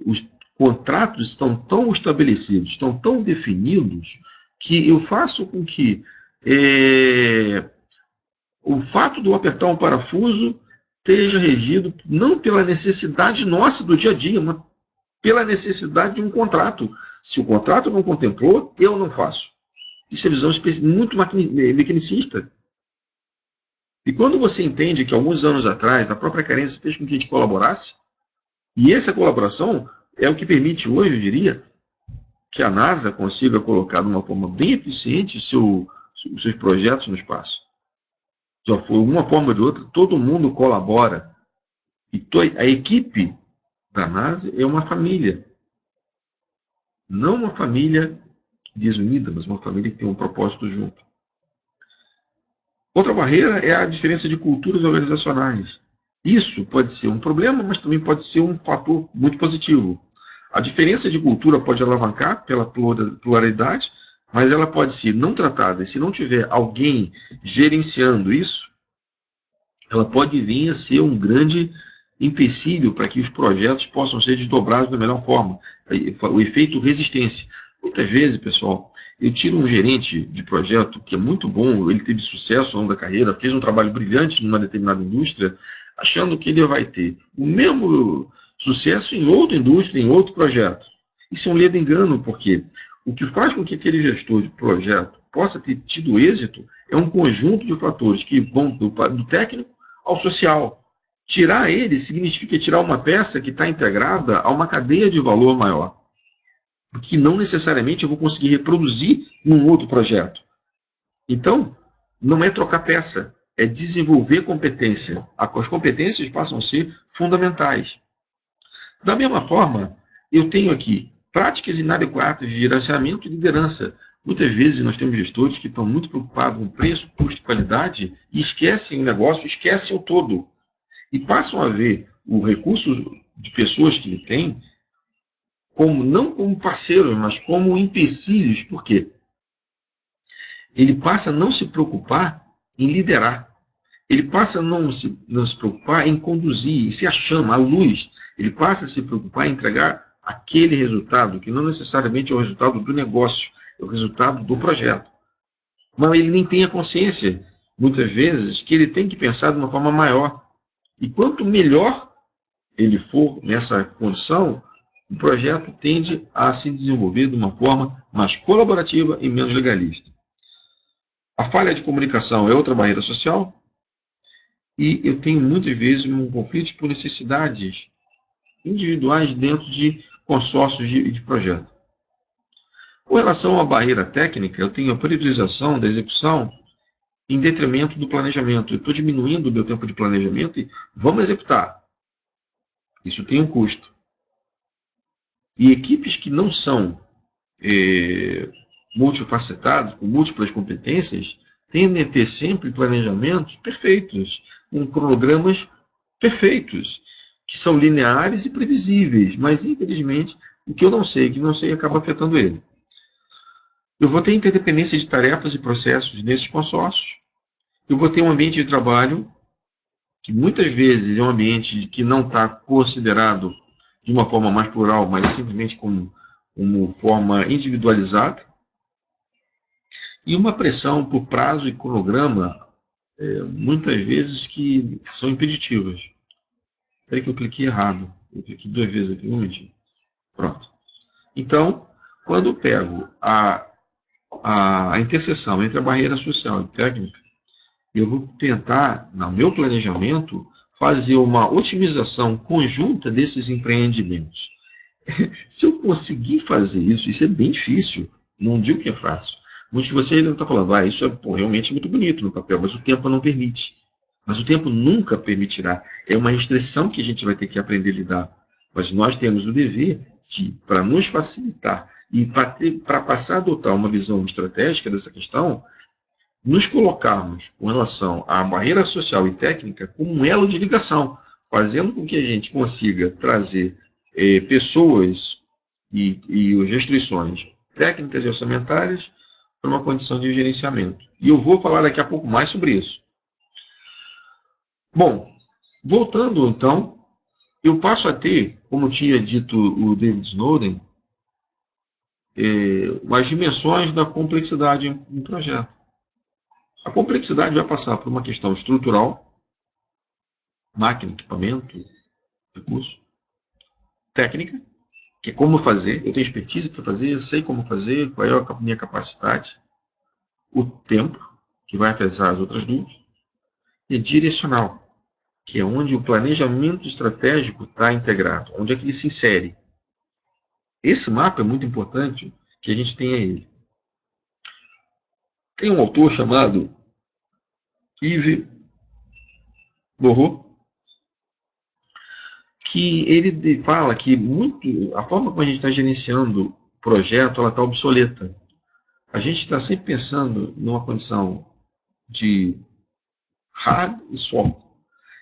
os contratos estão tão estabelecidos, estão tão definidos, que eu faço com que o fato de eu apertar um parafuso esteja regido não pela necessidade nossa do dia a dia, mas pela necessidade de um contrato. Se o contrato não contemplou, eu não faço. Isso é visão muito mecanicista. E quando você entende que alguns anos atrás a própria carência fez com que a gente colaborasse, e essa colaboração é o que permite hoje, eu diria, que a NASA consiga colocar de uma forma bem eficiente os seus projetos no espaço. De uma forma ou de outra, todo mundo colabora. E a equipe da NASA é uma família. Não uma família desunida, mas uma família que tem um propósito junto. Outra barreira é a diferença de culturas organizacionais. Isso pode ser um problema, mas também pode ser um fator muito positivo. A diferença de cultura pode alavancar pela pluralidade, mas ela pode ser não tratada. E se não tiver alguém gerenciando isso, ela pode vir a ser um grande empecilho para que os projetos possam ser desdobrados da melhor forma. O efeito resistência. Muitas vezes, pessoal, eu tiro um gerente de projeto que é muito bom, ele teve sucesso ao longo da carreira, fez um trabalho brilhante numa determinada indústria, achando que ele vai ter o mesmo sucesso em outra indústria, em outro projeto. Isso é um ledo engano, porque o que faz com que aquele gestor de projeto possa ter tido êxito é um conjunto de fatores que vão do técnico ao social. Tirar ele significa tirar uma peça que está integrada a uma cadeia de valor maior, que não necessariamente eu vou conseguir reproduzir num outro projeto. Então, não é trocar peça, é desenvolver competência. As competências passam a ser fundamentais. Da mesma forma, eu tenho aqui práticas inadequadas de gerenciamento e liderança. Muitas vezes nós temos gestores que estão muito preocupados com preço, custo e qualidade e esquecem o negócio, esquecem o todo. E passam a ver o recurso de pessoas que ele tem não como parceiros, mas como empecilhos. Por quê? Ele passa a não se preocupar em liderar. Ele passa a não se preocupar em conduzir, em ser a chama, a luz. Ele passa a se preocupar em entregar aquele resultado, que não necessariamente é o resultado do negócio, é o resultado do projeto. Mas ele nem tem a consciência, muitas vezes, que ele tem que pensar de uma forma maior. E quanto melhor ele for nessa condição, o projeto tende a se desenvolver de uma forma mais colaborativa e menos legalista. A falha de comunicação é outra barreira social, e eu tenho muitas vezes um conflito por necessidades individuais dentro de consórcios de projeto. Com relação à barreira técnica, eu tenho a priorização da execução em detrimento do planejamento. Eu estou diminuindo o meu tempo de planejamento e vamos executar. Isso tem um custo. E equipes que não são multifacetadas, com múltiplas competências, tendem a ter sempre planejamentos perfeitos, com cronogramas perfeitos, que são lineares e previsíveis, mas, infelizmente, o que eu não sei, acaba afetando ele. Eu vou ter interdependência de tarefas e processos nesses consórcios. Eu vou ter um ambiente de trabalho que muitas vezes é um ambiente que não está considerado de uma forma mais plural, mas simplesmente como forma individualizada. E uma pressão por prazo e cronograma, muitas vezes, que são impeditivas. Espera que eu cliquei errado. Eu cliquei 2 vezes aqui, um momentinho. Pronto. Então, quando eu pego a interseção entre a barreira social e técnica, eu vou tentar, no meu planejamento, fazer uma otimização conjunta desses empreendimentos. Se eu conseguir fazer isso é bem difícil. Não digo que é fácil. Muitos de vocês devem estar falando, isso é realmente muito bonito no papel, mas o tempo não permite. Mas o tempo nunca permitirá. É uma restrição que a gente vai ter que aprender a lidar. Mas nós temos o dever de, para nos facilitar e para passar a adotar uma visão estratégica dessa questão, nos colocarmos com relação à barreira social e técnica como um elo de ligação, fazendo com que a gente consiga trazer pessoas e restrições técnicas e orçamentárias para uma condição de gerenciamento. E eu vou falar daqui a pouco mais sobre isso. Bom, voltando então, eu passo a ter, como tinha dito o David Snowden, as dimensões da complexidade em um projeto. A complexidade vai passar por uma questão estrutural, máquina, equipamento, recurso, técnica, que é como fazer, eu tenho expertise para fazer, eu sei como fazer, qual é a minha capacidade, o tempo, que vai afetar as outras duas, e direcional, que é onde o planejamento estratégico está integrado, onde é que ele se insere. Esse mapa é muito importante que a gente tenha ele. Tem um autor chamado Yves Bourreau, que ele fala que a forma como a gente está gerenciando o projeto, ela está obsoleta. A gente está sempre pensando numa condição de hard e soft,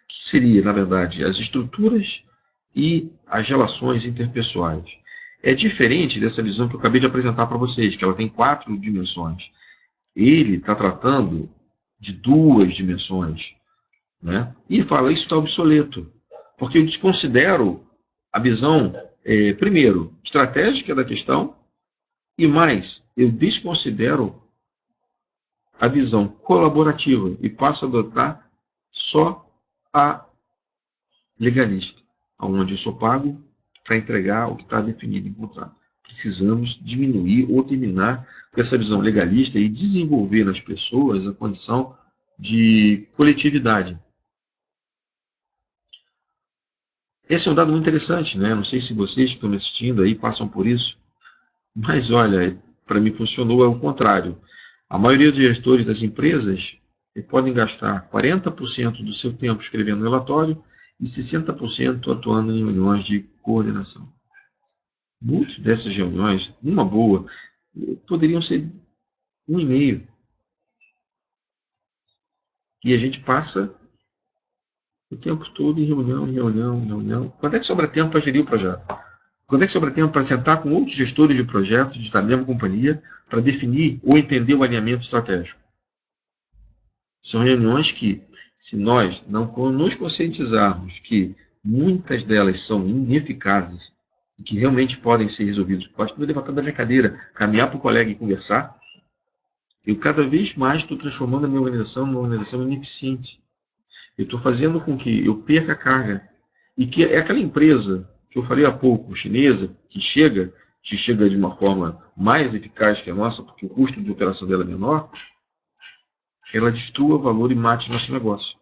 que seria, na verdade, as estruturas e as relações interpessoais. É diferente dessa visão que eu acabei de apresentar para vocês, que ela tem 4 dimensões. Ele está tratando de 2 dimensões. Né? E fala, isso está obsoleto, porque eu desconsidero a visão, primeiro, estratégica da questão, e mais, eu desconsidero a visão colaborativa e passo a adotar só a legalista, onde eu sou pago para entregar o que está definido em contrato. Precisamos diminuir ou terminar com essa visão legalista e desenvolver nas pessoas a condição de coletividade. Esse é um dado muito interessante, né? Não sei se vocês que estão me assistindo aí passam por isso, mas olha, para mim funcionou é o contrário. A maioria dos gestores das empresas podem gastar 40% do seu tempo escrevendo relatório e 60% atuando em reuniões de coordenação. Muitas dessas reuniões, uma boa, poderiam ser 1,5. E a gente passa o tempo todo em reunião, em reunião, em reunião. Quando é que sobra tempo para gerir o projeto? Quando é que sobra tempo para sentar com outros gestores de projetos da mesma companhia para definir ou entender o alinhamento estratégico? São reuniões que, se nós não nos conscientizarmos que muitas delas são ineficazes e que realmente podem ser resolvidas, pode levantar da minha cadeira, caminhar para o colega e conversar, eu cada vez mais estou transformando a minha organização numa organização ineficiente. Eu estou fazendo com que eu perca a carga. E que é aquela empresa que eu falei há pouco, chinesa, que chega de uma forma mais eficaz que a nossa, porque o custo de operação dela é menor, ela destrua valor e mate nosso negócio.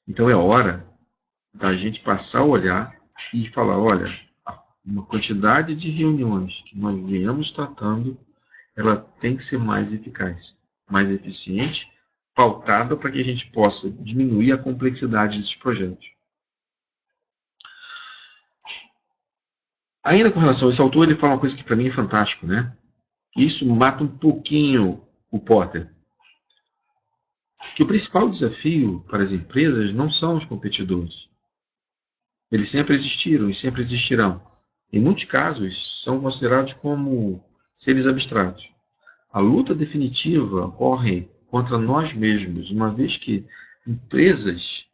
Então é hora da gente passar a olhar e falar, olha, uma quantidade de reuniões que nós venhamos tratando, ela tem que ser mais eficaz, mais eficiente, pautada para que a gente possa diminuir a complexidade desses projetos. Ainda com relação a esse autor, ele fala uma coisa que para mim é fantástico, né? Isso mata um pouquinho o Porter. Que o principal desafio para as empresas não são os competidores. Eles sempre existiram e sempre existirão. Em muitos casos, são considerados como seres abstratos. A luta definitiva ocorre contra nós mesmos, uma vez que empresas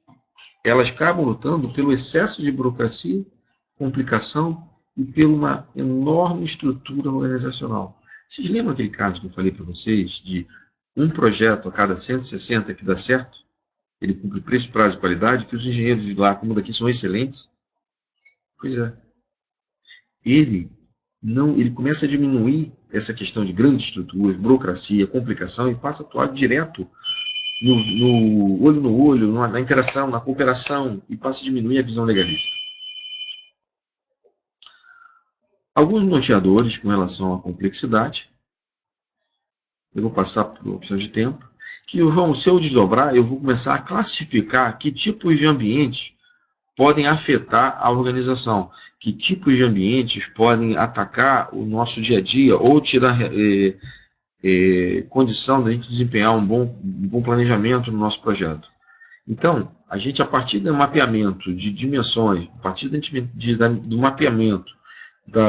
elas acabam lutando pelo excesso de burocracia, complicação e por uma enorme estrutura organizacional. Vocês lembram aquele caso que eu falei para vocês de um projeto a cada 160 que dá certo? Ele cumpre preço, prazo e qualidade, que os engenheiros de lá, como daqui, são excelentes? Pois é. Ele começa a diminuir essa questão de grandes estruturas, burocracia, complicação, e passa a atuar direto no olho, na interação, na cooperação, e passa a diminuir a visão legalista. Alguns norteadores com relação à complexidade, eu vou passar por uma questão de tempo, que se eu desdobrar, eu vou começar a classificar que tipos de ambientes podem afetar a organização, que tipos de ambientes podem atacar o nosso dia a dia ou tirar condição de a gente desempenhar um bom planejamento no nosso projeto. Então, a gente, a partir do mapeamento de dimensões, a partir do mapeamento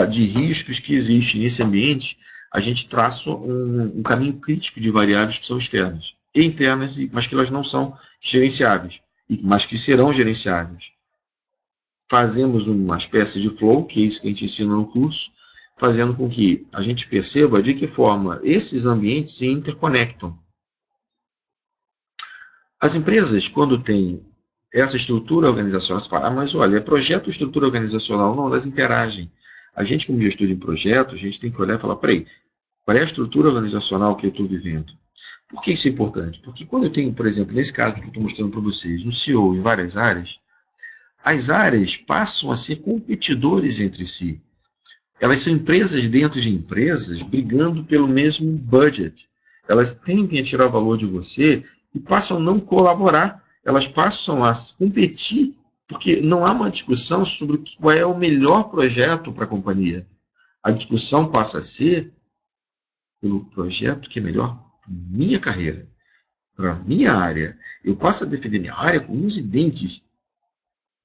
de riscos que existem nesse ambiente, a gente traça um caminho crítico de variáveis que são externas e internas, mas que elas não são gerenciáveis, mas que serão gerenciáveis. Fazemos uma espécie de flow, que é isso que a gente ensina no curso, fazendo com que a gente perceba de que forma esses ambientes se interconectam. As empresas, quando têm essa estrutura organizacional, você fala, mas olha, é projeto estrutura organizacional, não, elas interagem. A gente, como gestor de projeto, a gente tem que olhar e falar, peraí, qual é a estrutura organizacional que eu estou vivendo? Por que isso é importante? Porque quando eu tenho, por exemplo, nesse caso que eu estou mostrando para vocês, um CEO em várias áreas, as áreas passam a ser competidores entre si. Elas são empresas dentro de empresas brigando pelo mesmo budget. Elas tendem a tirar valor de você e passam a não colaborar. Elas passam a competir porque não há uma discussão sobre qual é o melhor projeto para a companhia. A discussão passa a ser pelo projeto que é melhor para minha carreira, para a minha área. Eu posso defender minha área com unhas e dentes,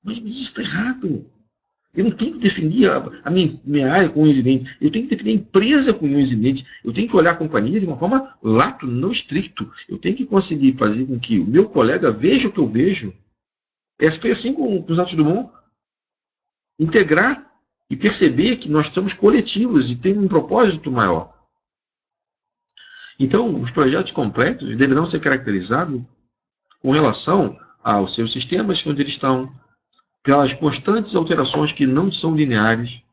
mas isso está errado. Eu não tenho que definir a minha área com unhas e dentes. Eu tenho que definir a empresa com unhas e dentes. Eu tenho que olhar a companhia de uma forma lato, não estricto. Eu tenho que conseguir fazer com que o meu colega veja o que eu vejo. Foi assim com os Santos Dumont. Integrar e perceber que nós estamos coletivos e tem um propósito maior. Então, os projetos complexos deverão ser caracterizados com relação aos seus sistemas onde eles estão, pelas constantes alterações que não são lineares,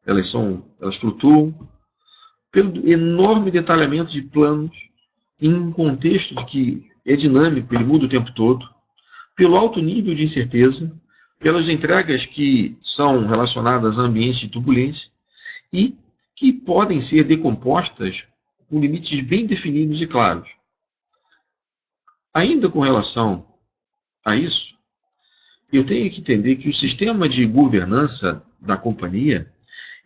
elas flutuam, pelo enorme detalhamento de planos, em um contexto de que é dinâmico, ele muda o tempo todo, pelo alto nível de incerteza, pelas entregas que são relacionadas a ambientes de turbulência e que podem ser decompostas com limites bem definidos e claros. Ainda com relação a isso, eu tenho que entender que o sistema de governança da companhia,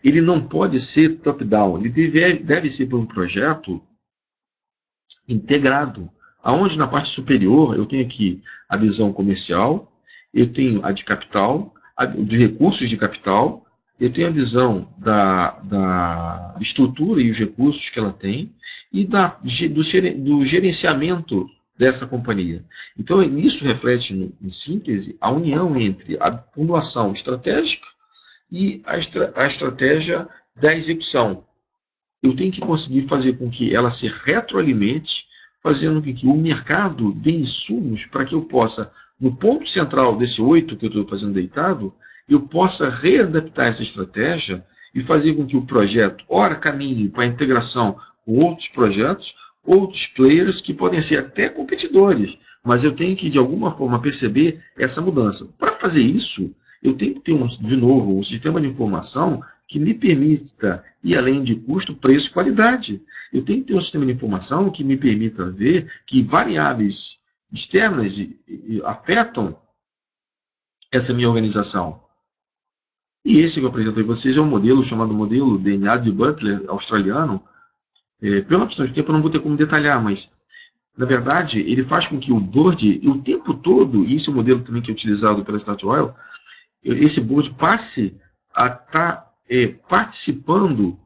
ele não pode ser top-down, ele deve ser por um projeto integrado, aonde na parte superior eu tenho aqui a visão comercial, eu tenho a de capital, de recursos de capital, eu tenho a visão da estrutura e os recursos que ela tem e do gerenciamento dessa companhia. Então, isso reflete, em síntese, a união entre a formulação estratégica e a estratégia da execução. Eu tenho que conseguir fazer com que ela se retroalimente, fazendo com que o mercado dê insumos para que eu possa, no ponto central desse 8 que eu estou fazendo deitado, eu possa readaptar essa estratégia e fazer com que o projeto, ora, caminhe para a integração com outros projetos, outros players que podem ser até competidores, mas eu tenho que, de alguma forma, perceber essa mudança. Para fazer isso, eu tenho que ter, de novo, um sistema de informação que me permita ir além de custo, preço e qualidade. Eu tenho que ter um sistema de informação que me permita ver que variáveis externas afetam essa minha organização. E esse que eu apresentei a vocês é um modelo chamado modelo DNA de Butler, australiano. Pela questão de tempo, eu não vou ter como detalhar, mas, na verdade, ele faz com que o board, o tempo todo, e esse é o modelo também que é utilizado pela Statoil, esse board passe a estar participando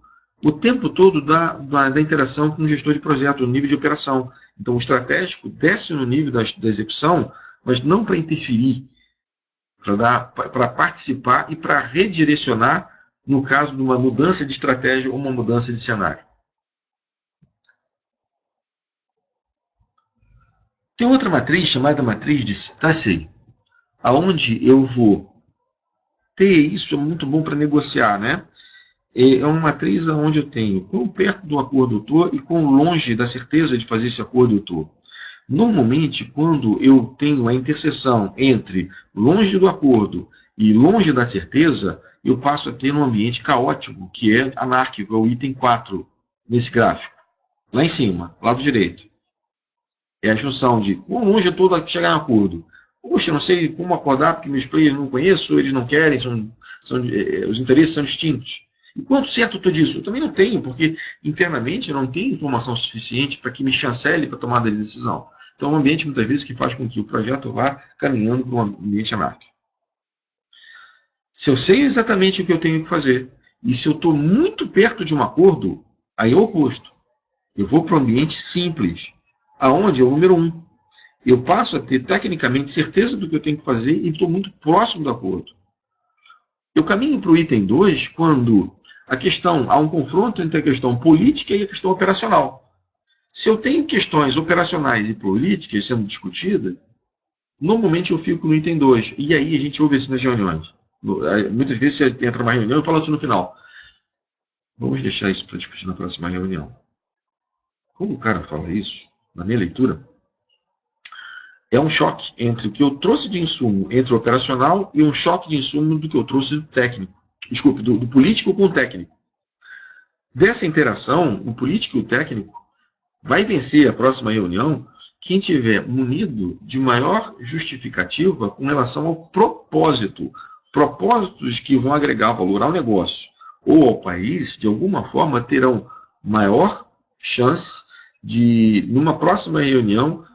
o tempo todo da interação com o gestor de projeto, no nível de operação. Então, o estratégico desce no nível da execução, mas não para interferir, para participar e para redirecionar no caso de uma mudança de estratégia ou uma mudança de cenário. Tem outra matriz chamada matriz de Stacey, aonde eu vou ter isso, é muito bom para negociar, né? É uma matriz onde eu tenho quão perto do acordo eu estou e quão longe da certeza de fazer esse acordo eu estou. Normalmente, quando eu tenho a interseção entre longe do acordo e longe da certeza, eu passo a ter um ambiente caótico, que é anárquico, é o item 4 nesse gráfico. Lá em cima, lado direito. É a junção de quão longe eu estou de chegar em acordo. Poxa, não sei como acordar, porque meus players não conheço, eles não querem, os interesses são distintos. E quanto certo eu estou disso? Eu também não tenho, porque internamente eu não tenho informação suficiente para que me chancele para a tomada de decisão. Então, é um ambiente, muitas vezes, que faz com que o projeto vá caminhando para um ambiente anárquico. Se eu sei exatamente o que eu tenho que fazer, e se eu estou muito perto de um acordo, aí é o oposto. Eu vou para um ambiente simples, aonde é o número 1. Eu passo a ter, tecnicamente, certeza do que eu tenho que fazer e estou muito próximo do acordo. Eu caminho para o item 2 quando há um confronto entre a questão política e a questão operacional. Se eu tenho questões operacionais e políticas sendo discutidas, normalmente eu fico no item 2. E aí a gente ouve isso nas reuniões. Muitas vezes você entra numa reunião e fala isso no final. Vamos deixar isso para discutir na próxima reunião. Como o cara fala isso, na minha leitura, é um choque entre o que eu trouxe de insumo entre o operacional e um choque de insumo do que eu trouxe do técnico. Desculpe, do político com o técnico. Dessa interação, o político e o técnico vai vencer a próxima reunião quem tiver munido de maior justificativa com relação ao propósito. Propósitos que vão agregar valor ao negócio ou ao país, de alguma forma, terão maior chance de, numa próxima reunião,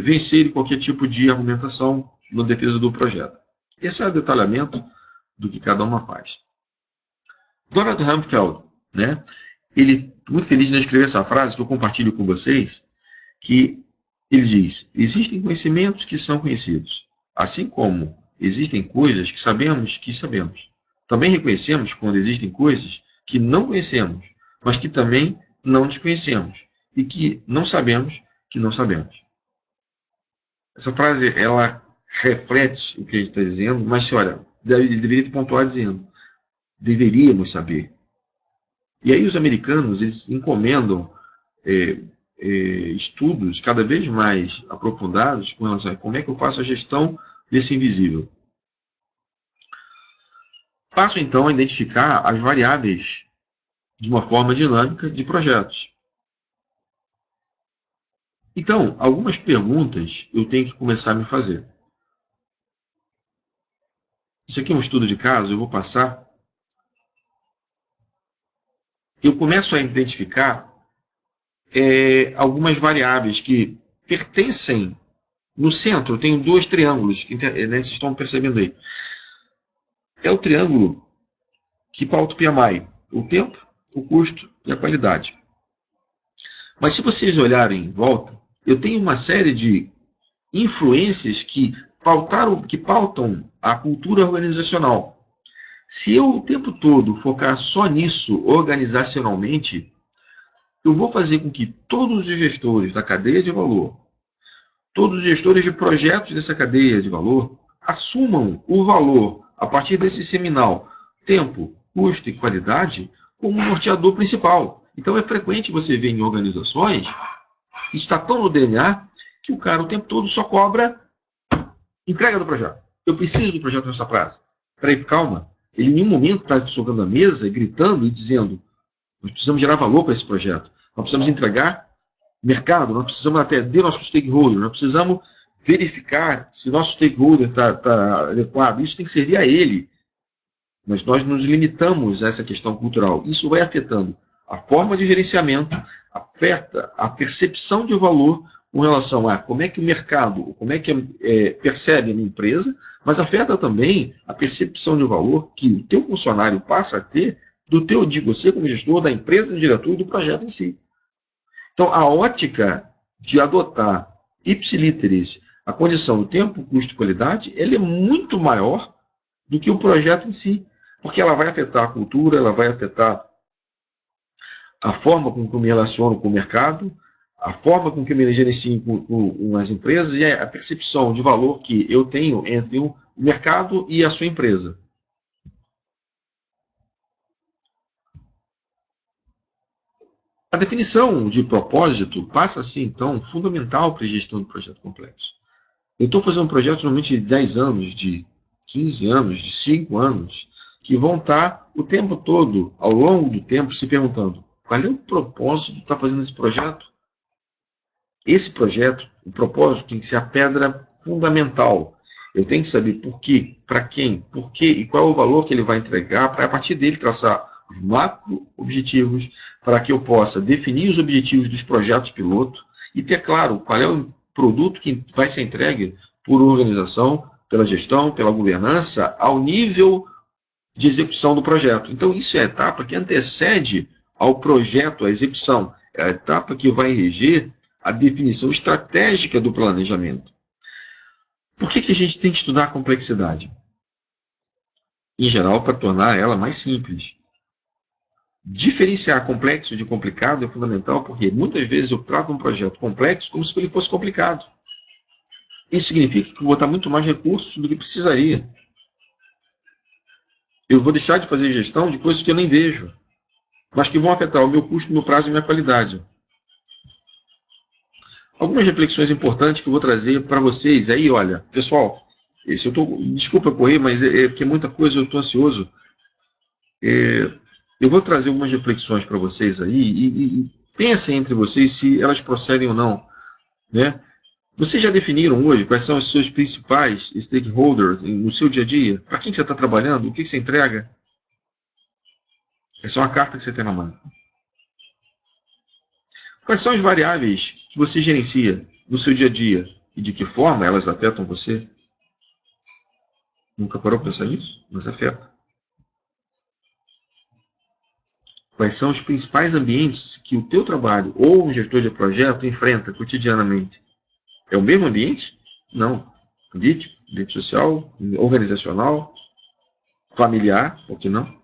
vencer qualquer tipo de argumentação na defesa do projeto. Esse é o detalhamento do que cada uma faz. Donald Rumsfeld, né, ele, muito feliz de escrever essa frase que eu compartilho com vocês, que ele diz: existem conhecimentos que são conhecidos, assim como existem coisas que sabemos. Também reconhecemos quando existem coisas que não conhecemos, mas que também não desconhecemos, e que não sabemos que não sabemos. Essa frase, ela reflete o que a gente está dizendo, mas, olha, deveria te pontuar dizendo: deveríamos saber. E aí os americanos, eles encomendam estudos cada vez mais aprofundados com relação a como é que eu faço a gestão desse invisível. Passo, então, a identificar as variáveis de uma forma dinâmica de projetos. Então, algumas perguntas eu tenho que começar a me fazer. Isso aqui é um estudo de caso, eu vou passar. Eu começo a identificar algumas variáveis que pertencem. No centro, eu tenho dois triângulos, que vocês estão percebendo aí. É o triângulo que pauta o PMI, o tempo, o custo e a qualidade. Mas se vocês olharem em volta, eu tenho uma série de influências que pautam a cultura organizacional. Se eu o tempo todo focar só nisso organizacionalmente, eu vou fazer com que todos os gestores da cadeia de valor, todos os gestores de projetos dessa cadeia de valor, assumam o valor a partir desse seminal tempo, custo e qualidade como norteador principal. Então é frequente você ver em organizações, isso está tão no DNA, que o cara o tempo todo só cobra entrega do projeto. Eu preciso do projeto nessa praça. Peraí, calma. Ele em nenhum momento está socando a mesa, gritando e dizendo: nós precisamos gerar valor para esse projeto. Nós precisamos entregar mercado, nós precisamos atender nosso stakeholder, nós precisamos verificar se nosso stakeholder está adequado. Isso tem que servir a ele. Mas nós nos limitamos a essa questão cultural. Isso vai afetando a forma de gerenciamento, afeta a percepção de valor com relação a como é que o mercado, como é que percebe a minha empresa, mas afeta também a percepção de valor que o teu funcionário passa a ter de você como gestor, da empresa, do diretor e do projeto em si. Então, a ótica de adotar ipsiliteris a condição do tempo, custo e qualidade, ela é muito maior do que o projeto em si, porque ela vai afetar a cultura, ela vai afetar a forma com que eu me relaciono com o mercado, a forma com que eu me gerencio com as empresas e a percepção de valor que eu tenho entre o mercado e a sua empresa. A definição de propósito passa a ser, então, fundamental para a gestão do projeto complexo. Eu estou fazendo um projeto normalmente de 10 anos de 15 anos, de 5 anos, que vão estar o tempo todo, ao longo do tempo, se perguntando: qual é o propósito de estar fazendo esse projeto? Esse projeto, o propósito tem que ser a pedra fundamental. Eu tenho que saber por quê, para quem, por quê e qual é o valor que ele vai entregar, para a partir dele traçar os macro-objetivos, para que eu possa definir os objetivos dos projetos piloto e ter claro qual é o produto que vai ser entregue por organização, pela gestão, pela governança, ao nível de execução do projeto. Então, isso é a etapa que antecede ao projeto, à execução. É a etapa que vai reger a definição estratégica do planejamento. Por que a gente tem que estudar a complexidade? Em geral, para tornar ela mais simples. Diferenciar complexo de complicado é fundamental, porque muitas vezes eu trato um projeto complexo como se ele fosse complicado. Isso significa que eu vou botar muito mais recursos do que precisaria. Eu vou deixar de fazer gestão de coisas que eu nem vejo, mas que vão afetar o meu custo, meu prazo e minha qualidade. Algumas reflexões importantes que eu vou trazer para vocês. Aí, olha, pessoal, desculpa correr, mas porque é muita coisa, eu estou ansioso. Eu vou trazer algumas reflexões para vocês aí e pensem entre vocês se elas procedem ou não. Né? Vocês já definiram hoje quais são os seus principais stakeholders no seu dia a dia? Para quem você está trabalhando? O que você entrega? Essa é uma carta que você tem na mão. Quais são as variáveis que você gerencia no seu dia a dia e de que forma elas afetam você? Nunca parou para pensar nisso? Mas afeta. Quais são os principais ambientes que o teu trabalho ou um gestor de projeto enfrenta cotidianamente? É o mesmo ambiente? Não. Político, ambiente social, organizacional, familiar, ou que não?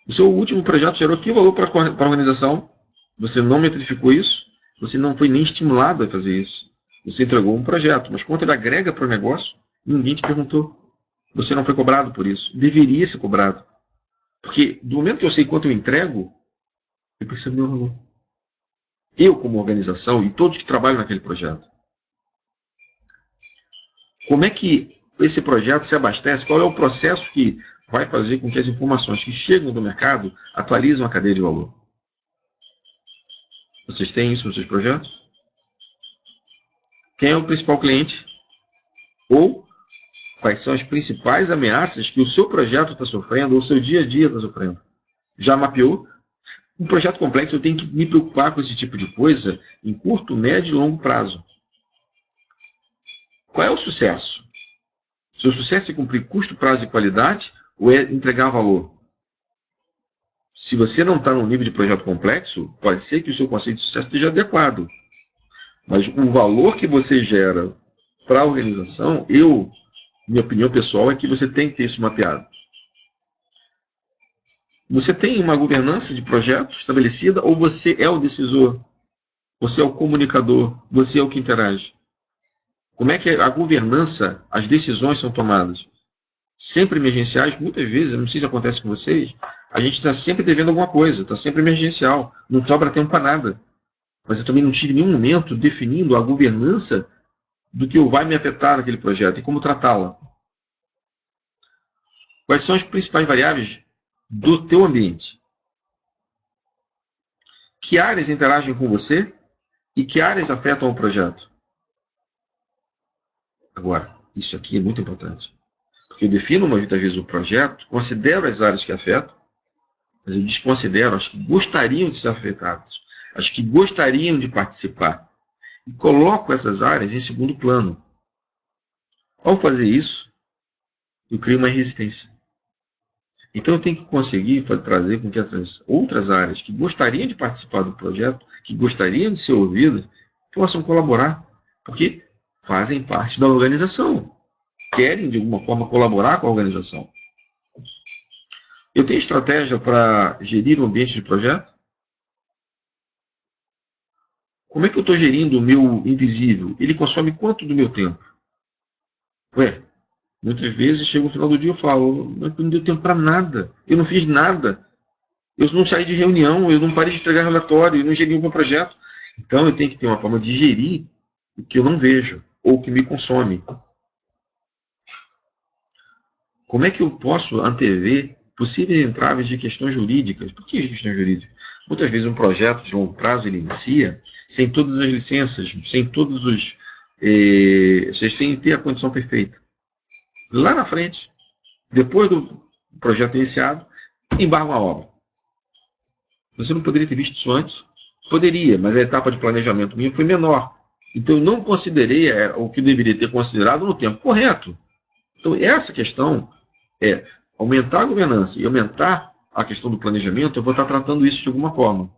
O seu último projeto gerou que valor para a organização? Você não metrificou isso? Você não foi nem estimulado a fazer isso. Você entregou um projeto, mas quanto ele agrega para o negócio, ninguém te perguntou. Você não foi cobrado por isso. Deveria ser cobrado. Porque do momento que eu sei quanto eu entrego, eu percebo meu valor. Eu, como organização, e todos que trabalham naquele projeto. Como é que esse projeto se abastece? Qual é o processo que vai fazer com que as informações que chegam do mercado atualizem a cadeia de valor? Vocês têm isso nos seus projetos? Quem é o principal cliente? Ou quais são as principais ameaças que o seu projeto está sofrendo, ou o seu dia a dia está sofrendo? Já mapeou? Um projeto complexo, eu tenho que me preocupar com esse tipo de coisa em curto, médio e longo prazo. Qual é o sucesso? Seu sucesso é cumprir custo, prazo e qualidade ou é entregar valor? Se você não está num nível de projeto complexo, pode ser que o seu conceito de sucesso esteja adequado. Mas o valor que você gera para a organização, minha opinião pessoal é que você tem que ter isso mapeado. Você tem uma governança de projeto estabelecida ou você é o decisor? Você é o comunicador? Você é o que interage? Como é que a governança, as decisões são tomadas? Sempre emergenciais, muitas vezes, eu não sei se acontece com vocês, a gente está sempre devendo alguma coisa, está sempre emergencial, não sobra tempo para nada. Mas eu também não tive nenhum momento definindo a governança do que vai me afetar naquele projeto e como tratá-la. Quais são as principais variáveis do teu ambiente? Que áreas interagem com você e que áreas afetam o projeto? Agora, isso aqui é muito importante. Porque eu defino muitas vezes o projeto, considero as áreas que afetam, mas eu desconsidero as que gostariam de ser afetadas, as que gostariam de participar. E coloco essas áreas em segundo plano. Ao fazer isso, eu crio uma resistência. Então eu tenho que conseguir trazer com que essas outras áreas que gostariam de participar do projeto, que gostariam de ser ouvidas, possam colaborar, porque fazem parte da organização. Querem, de alguma forma, colaborar com a organização. Eu tenho estratégia para gerir o ambiente de projeto? Como é que eu estou gerindo o meu invisível? Ele consome quanto do meu tempo? Muitas vezes chega no final do dia e eu falo, não deu tempo para nada, eu não fiz nada, eu não saí de reunião, eu não parei de entregar relatório, eu não gerei o meu projeto. Então eu tenho que ter uma forma de gerir que eu não vejo ou que me consome. Como é que eu posso antever possíveis entraves de questões jurídicas? Por que questões jurídicas? Muitas vezes um projeto de longo prazo ele inicia sem todas as licenças, sem todos os... vocês têm que ter a condição perfeita. Lá na frente, depois do projeto iniciado, embarga a obra. Você não poderia ter visto isso antes? Poderia, mas a etapa de planejamento minha foi menor. Então, eu não considerei o que eu deveria ter considerado no tempo correto. Então, essa questão é aumentar a governança e aumentar a questão do planejamento. Eu vou estar tratando isso de alguma forma.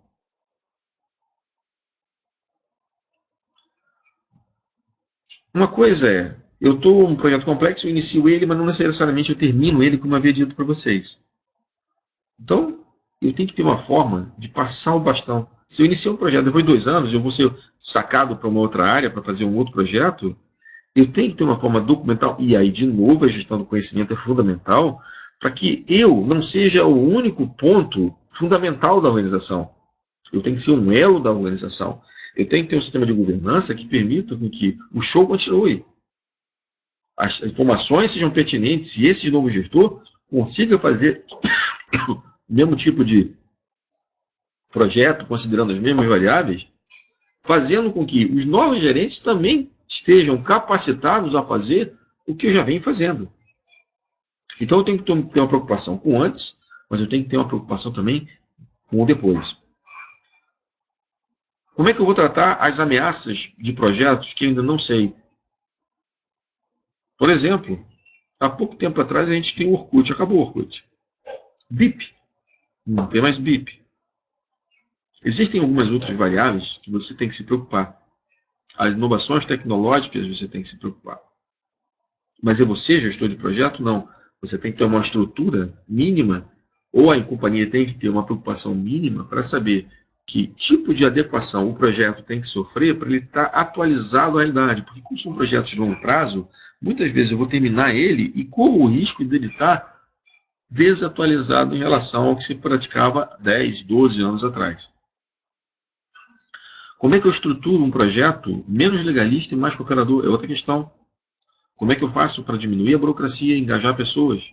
Uma coisa é, eu estou um projeto complexo, eu inicio ele, mas não necessariamente eu termino ele como eu havia dito para vocês. Então, eu tenho que ter uma forma de passar o bastão. Se eu iniciar um projeto depois de 2 anos, eu vou ser sacado para uma outra área, para fazer um outro projeto, eu tenho que ter uma forma documental, e aí, de novo, a gestão do conhecimento é fundamental, para que eu não seja o único ponto fundamental da organização. Eu tenho que ser um elo da organização. Eu tenho que ter um sistema de governança que permita que o show continue. As informações sejam pertinentes e esse novo gestor consiga fazer o mesmo tipo de projeto, considerando as mesmas variáveis, fazendo com que os novos gerentes também estejam capacitados a fazer o que eu já venho fazendo. Então eu tenho que ter uma preocupação com o antes, mas eu tenho que ter uma preocupação também com o depois. Como é que eu vou tratar as ameaças de projetos que ainda não sei? Por exemplo, há pouco tempo atrás a gente tem o Orkut, acabou o Orkut. BIP, não tem mais BIP. Existem algumas outras variáveis que você tem que se preocupar. As inovações tecnológicas você tem que se preocupar. Mas é você, gestor de projeto? Não. Você tem que ter uma estrutura mínima, ou a companhia tem que ter uma preocupação mínima para saber que tipo de adequação o projeto tem que sofrer para ele estar atualizado à realidade. Porque como são projetos de longo prazo, muitas vezes eu vou terminar ele e corro o risco dele estar desatualizado em relação ao que se praticava 10, 12 anos atrás. Como é que eu estruturo um projeto menos legalista e mais cooperador? É outra questão. Como é que eu faço para diminuir a burocracia e engajar pessoas?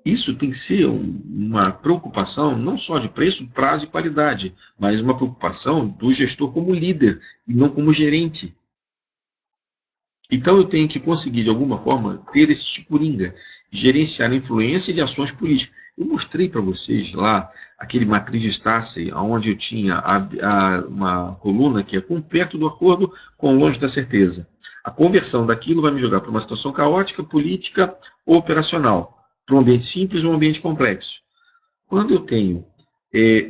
Isso tem que ser uma preocupação não só de preço, prazo e qualidade, mas uma preocupação do gestor como líder e não como gerente. Então eu tenho que conseguir, de alguma forma, ter esse ticuringa, gerenciar a influência de ações políticas. Eu mostrei para vocês lá aquele matriz de Stacey, onde eu tinha uma coluna que é com perto do acordo com longe da certeza. A conversão daquilo vai me jogar para uma situação caótica, política ou operacional, para um ambiente simples ou um ambiente complexo. Quando eu tenho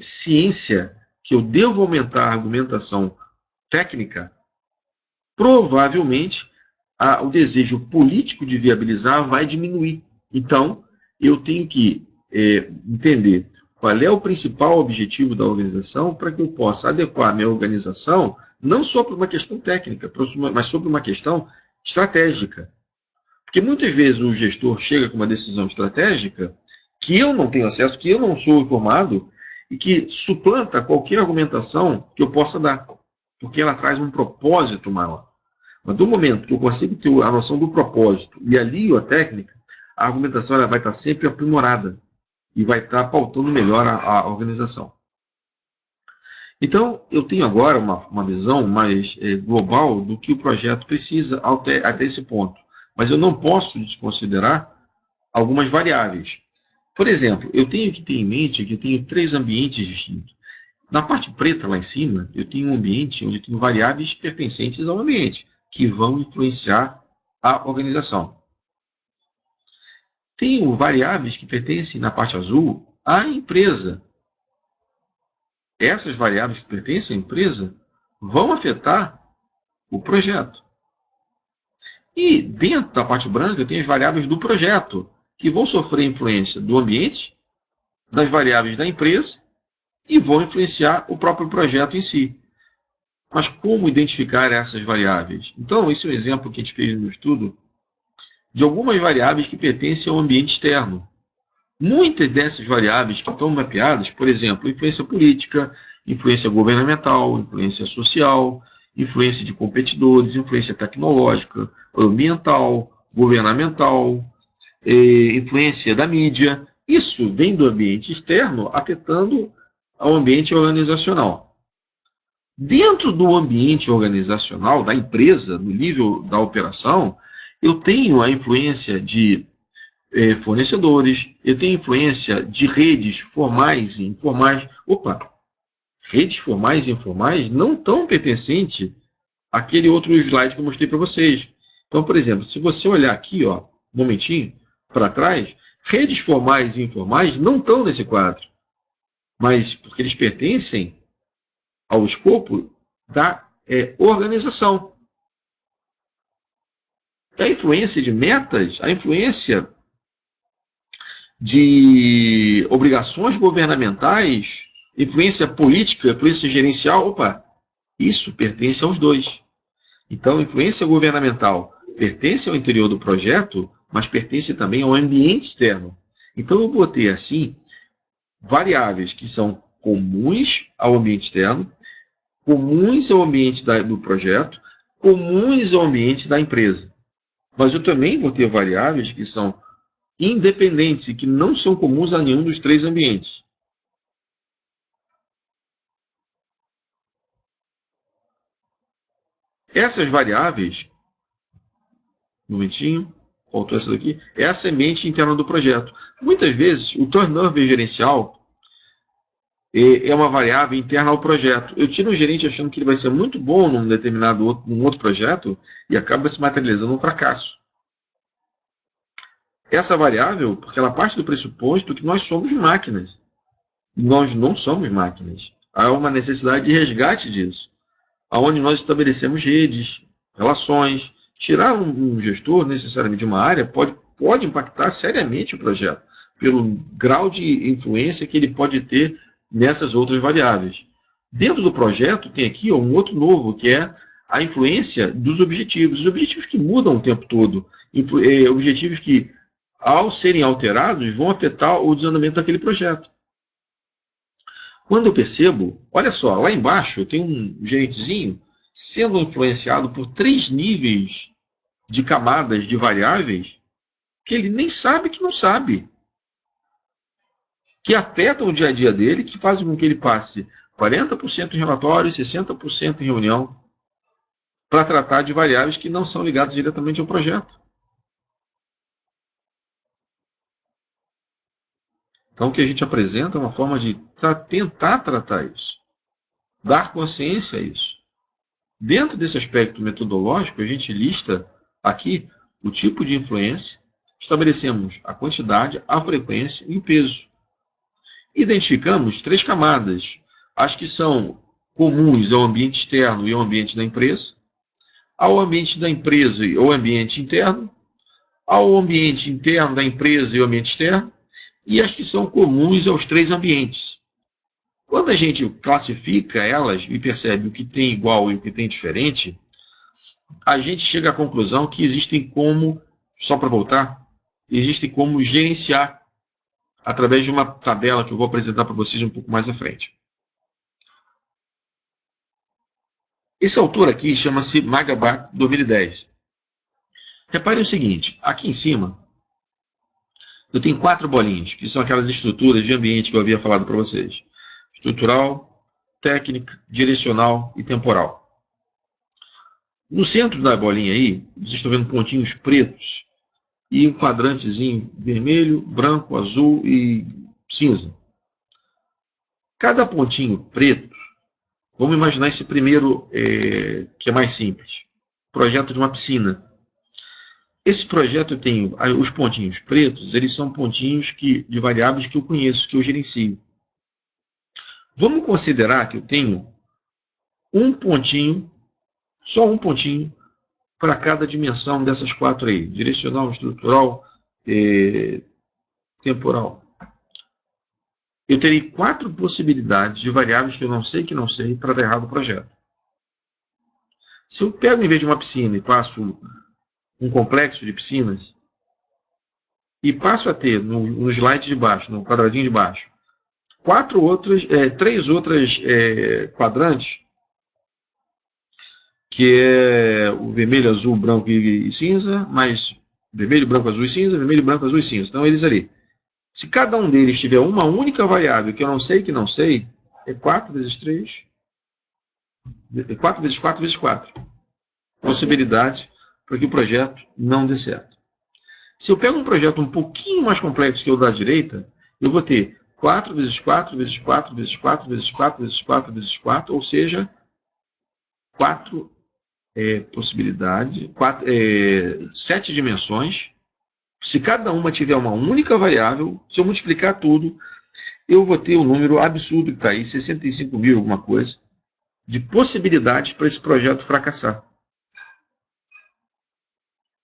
ciência que eu devo aumentar a argumentação técnica, provavelmente o desejo político de viabilizar vai diminuir. Então, eu tenho que entender qual é o principal objetivo da organização para que eu possa adequar a minha organização não só para uma questão técnica, mas sobre uma questão estratégica. Porque muitas vezes o gestor chega com uma decisão estratégica que eu não tenho acesso, que eu não sou informado e que suplanta qualquer argumentação que eu possa dar, porque ela traz um propósito maior. Mas do momento que eu consigo ter a noção do propósito e alio a técnica, a argumentação ela vai estar sempre aprimorada e vai estar pautando melhor a organização. Então, eu tenho agora uma visão mais global do que o projeto precisa até esse ponto. Mas eu não posso desconsiderar algumas variáveis. Por exemplo, eu tenho que ter em mente que eu tenho 3 ambientes distintos. Na parte preta, lá em cima, eu tenho um ambiente onde eu tenho variáveis pertencentes ao ambiente, que vão influenciar a organização. Tenho variáveis que pertencem, na parte azul, à empresa. Essas variáveis que pertencem à empresa vão afetar o projeto. E dentro da parte branca, eu tenho as variáveis do projeto, que vão sofrer influência do ambiente, das variáveis da empresa, e vão influenciar o próprio projeto em si. Mas como identificar essas variáveis? Então, esse é um exemplo que a gente fez no estudo de algumas variáveis que pertencem ao ambiente externo. Muitas dessas variáveis que estão mapeadas, por exemplo, influência política, influência governamental, influência social, influência de competidores, influência tecnológica, ambiental, governamental, influência da mídia. Isso vem do ambiente externo afetando o ambiente organizacional. Dentro do ambiente organizacional da empresa, no nível da operação, eu tenho a influência de fornecedores, eu tenho influência de redes formais e informais. Opa, redes formais e informais não tão pertencentes àquele outro slide que eu mostrei para vocês. Então, por exemplo, se você olhar aqui, ó, um momentinho, para trás, redes formais e informais não estão nesse quadro, mas porque eles pertencem ao escopo da organização. A influência de metas, a influência de obrigações governamentais, influência política, influência gerencial, opa, isso pertence aos dois. Então, influência governamental pertence ao interior do projeto, mas pertence também ao ambiente externo. Então, eu vou ter, assim, variáveis que são comuns ao ambiente externo, comuns ao ambiente do projeto, comuns ao ambiente da empresa. Mas eu também vou ter variáveis que são independentes e que não são comuns a nenhum dos três ambientes. Essas variáveis, um momentinho, faltou essa daqui, é a semente interna do projeto. Muitas vezes, o turnover gerencial é uma variável interna ao projeto. Eu tiro um gerente achando que ele vai ser muito bom num determinado outro projeto e acaba se materializando um fracasso. Essa variável, porque ela parte do pressuposto que nós somos máquinas. Nós não somos máquinas. Há uma necessidade de resgate disso, aonde nós estabelecemos redes, relações. Tirar um gestor necessariamente de uma área pode impactar seriamente o projeto, pelo grau de influência que ele pode ter nessas outras variáveis. Dentro do projeto tem aqui um outro novo, que é a influência dos objetivos. Os objetivos que mudam o tempo todo. Objetivos que, ao serem alterados, vão afetar o desandamento daquele projeto. Quando eu percebo, olha só, lá embaixo eu tenho um gerentezinho sendo influenciado por 3 níveis de camadas de variáveis que ele nem sabe que não sabe, que afetam o dia a dia dele, que fazem com que ele passe 40% em relatório e 60% em reunião para tratar de variáveis que não são ligadas diretamente ao projeto. Então, o que a gente apresenta é uma forma de tentar tratar isso, dar consciência a isso. Dentro desse aspecto metodológico, a gente lista aqui o tipo de influência, estabelecemos a quantidade, a frequência e o peso. Identificamos 3 camadas, as que são comuns ao ambiente externo e ao ambiente da empresa, ao ambiente da empresa e ao ambiente interno, ao ambiente interno da empresa e ao ambiente externo, e as que são comuns aos 3 ambientes. Quando a gente classifica elas e percebe o que tem igual e o que tem diferente, a gente chega à conclusão que existem como, só para voltar, existem como gerenciar através de uma tabela que eu vou apresentar para vocês um pouco mais à frente. Esse autor aqui chama-se Magabat 2010. Reparem o seguinte, aqui em cima, eu tenho 4 bolinhas, que são aquelas estruturas de ambiente que eu havia falado para vocês. Estrutural, técnica, direcional e temporal. No centro da bolinha aí, vocês estão vendo pontinhos pretos e um quadrantezinho vermelho, branco, azul e cinza. Cada pontinho preto, vamos imaginar esse primeiro, que é mais simples. Projeto de uma piscina. Esse projeto eu tenho, os pontinhos pretos, eles são pontinhos de variáveis que eu conheço, que eu gerencio. Vamos considerar que eu tenho um pontinho, só um pontinho, para cada dimensão dessas 4 aí. Direcional, estrutural, temporal. Eu terei 4 possibilidades de variáveis que eu não sei para dar errado o projeto. Se eu pego, em vez de uma piscina, e faço um complexo de piscinas, e passo a ter, no slide de baixo, no quadradinho de baixo, 3 outras quadrantes, que é o vermelho, azul, branco e cinza, mais vermelho, branco, azul e cinza, vermelho, branco, azul e cinza. Então, eles ali. Se cada um deles tiver uma única variável que eu não sei que não sei, é 4 vezes 3, é 4 vezes 4 vezes 4. Possibilidades para que o projeto não dê certo. Se eu pego um projeto um pouquinho mais complexo que o da direita, eu vou ter 4 vezes 4 vezes 4 vezes 4 vezes 4 vezes 4 vezes 4, ou seja, 4 possibilidades, 7 dimensões. Se cada uma tiver uma única variável, se eu multiplicar tudo, eu vou ter um número absurdo que está aí, 65 mil alguma coisa, de possibilidades para esse projeto fracassar.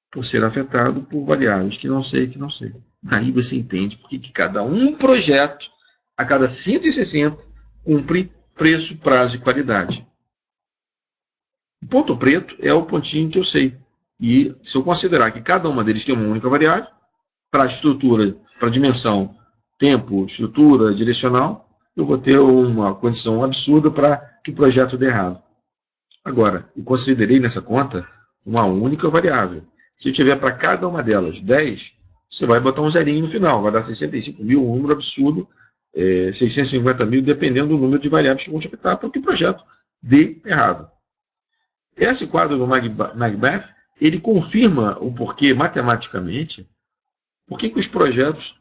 Por ser afetado por variáveis que não sei, que não sei. Aí você entende porque que cada um projeto, a cada 160, cumpre preço, prazo e qualidade. O ponto preto é o pontinho que eu sei. E se eu considerar que cada uma deles tem uma única variável, para a estrutura, para a dimensão, tempo, estrutura, direcional, eu vou ter uma condição absurda para que o projeto dê errado. Agora, eu considerei nessa conta uma única variável. Se eu tiver para cada uma delas 10, você vai botar um zerinho no final, vai dar 65 mil, um número absurdo, 650 mil, dependendo do número de variáveis que vão te afetar para que o projeto dê errado. Esse quadro do Macbeth, ele confirma o porquê, matematicamente, por que os projetos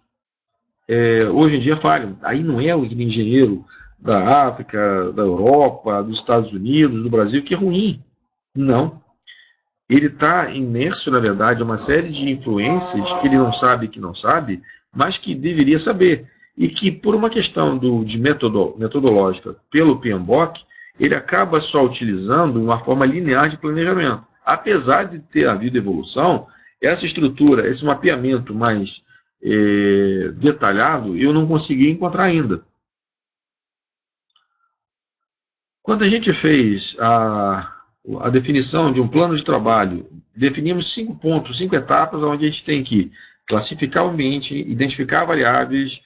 hoje em dia falham. Aí não é o engenheiro da África, da Europa, dos Estados Unidos, do Brasil, que é ruim. Não. Ele está imerso, na verdade, a uma série de influências que ele não sabe que não sabe, mas que deveria saber. E que, por uma questão de metodológica pelo PMBOK, ele acaba só utilizando uma forma linear de planejamento. Apesar de ter havido evolução, essa estrutura, esse mapeamento mais detalhado, eu não consegui encontrar ainda. Quando a gente fez a definição de um plano de trabalho, definimos 5 pontos, 5 etapas, onde a gente tem que classificar o ambiente, identificar variáveis,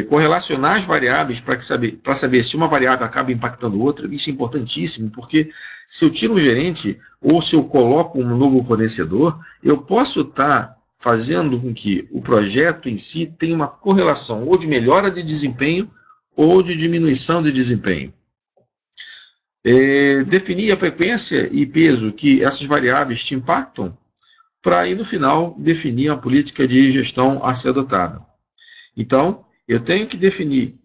correlacionar as variáveis para saber se uma variável acaba impactando outra. Isso é importantíssimo, porque se eu tiro um gerente ou se eu coloco um novo fornecedor, eu posso estar fazendo com que o projeto em si tenha uma correlação ou de melhora de desempenho ou de diminuição de desempenho. Definir a frequência e peso que essas variáveis te impactam, para aí no final definir a política de gestão a ser adotada. Então, eu tenho que definir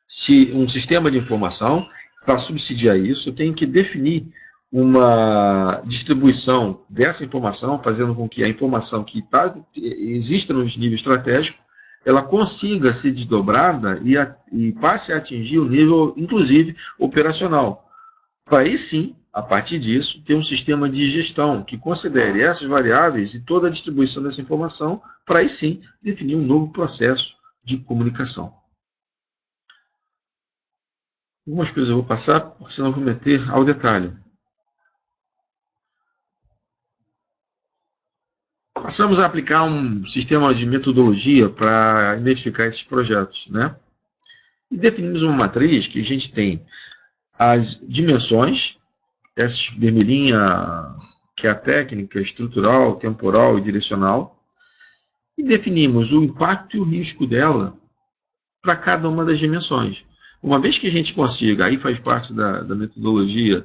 se um sistema de informação, para subsidiar isso, eu tenho que definir uma distribuição dessa informação, fazendo com que a informação que exista no nível estratégico, ela consiga ser desdobrada e passe a atingir o nível, inclusive, operacional. Para aí sim, a partir disso, ter um sistema de gestão que considere essas variáveis e toda a distribuição dessa informação, para aí sim definir um novo processo de comunicação. Algumas coisas eu vou passar, porque senão eu vou meter ao detalhe. Passamos a aplicar um sistema de metodologia para identificar esses projetos, né? E definimos uma matriz que a gente tem as dimensões, essa vermelhinha, que é a técnica, estrutural, temporal e direcional, e definimos o impacto e o risco dela para cada uma das dimensões. Uma vez que a gente consiga, aí faz parte da metodologia,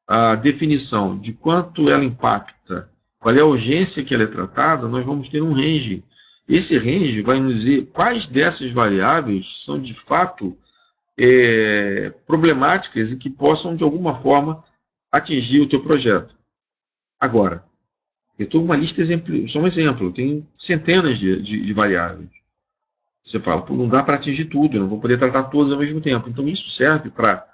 a definição de quanto ela impacta, qual é a urgência que ela é tratada, nós vamos ter um range. Esse range vai nos dizer quais dessas variáveis são de fato problemáticas e que possam, de alguma forma, atingir o teu projeto. Agora, eu estou uma lista, só um exemplo, eu tenho centenas de variáveis. Você fala, não dá para atingir tudo, eu não vou poder tratar todas ao mesmo tempo. Então, isso serve para,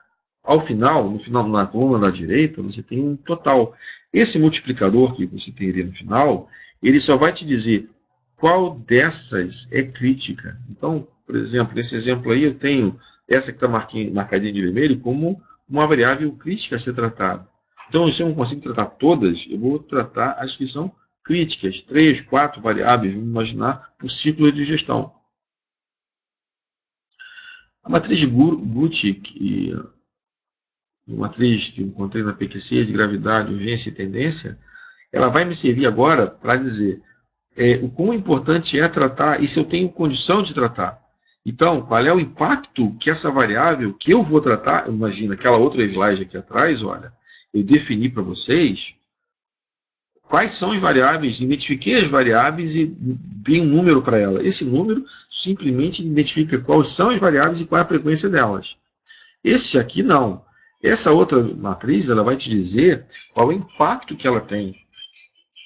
ao final, na coluna da direita, você tem um total. Esse multiplicador que você tem ali no final, ele só vai te dizer qual dessas é crítica. Então, por exemplo, nesse exemplo aí, eu tenho essa que está marcadinha de vermelho como uma variável crítica a ser tratada. Então, se eu não consigo tratar todas, eu vou tratar as que são críticas, 3, 4 variáveis, vamos imaginar, por ciclo de gestão. A matriz de Gucci, que matriz que eu encontrei na PQC de gravidade, urgência e tendência, ela vai me servir agora para dizer o quão importante é tratar e se eu tenho condição de tratar. Então, qual é o impacto que essa variável que eu vou tratar, imagina aquela outra slide aqui atrás, olha, eu defini para vocês quais são as variáveis, identifiquei as variáveis e dei um número para ela. Esse número simplesmente identifica quais são as variáveis e qual é a frequência delas. Esse aqui não. Essa outra matriz, ela vai te dizer qual é o impacto que ela tem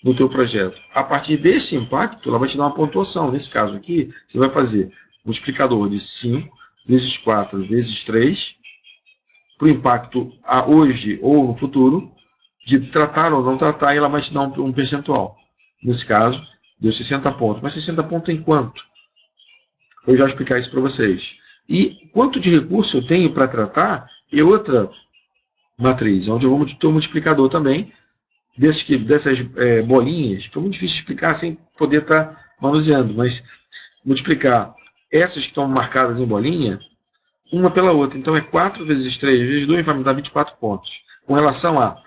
no teu projeto. A partir desse impacto, ela vai te dar uma pontuação. Nesse caso aqui, você vai fazer multiplicador de 5 vezes 4 vezes 3 para o impacto a hoje ou no futuro, de tratar ou não tratar, e ela vai te dar um percentual. Nesse caso, deu 60 pontos. Mas 60 pontos em quanto? Eu já vou explicar isso para vocês. E quanto de recurso eu tenho para tratar é outra matriz, onde eu vou ter um multiplicador também, dessas bolinhas, que é muito difícil de explicar sem poder estar manuseando, mas multiplicar essas que estão marcadas em bolinha, uma pela outra. Então é 4 vezes 3 vezes 2 vai me dar 24 pontos. Com relação a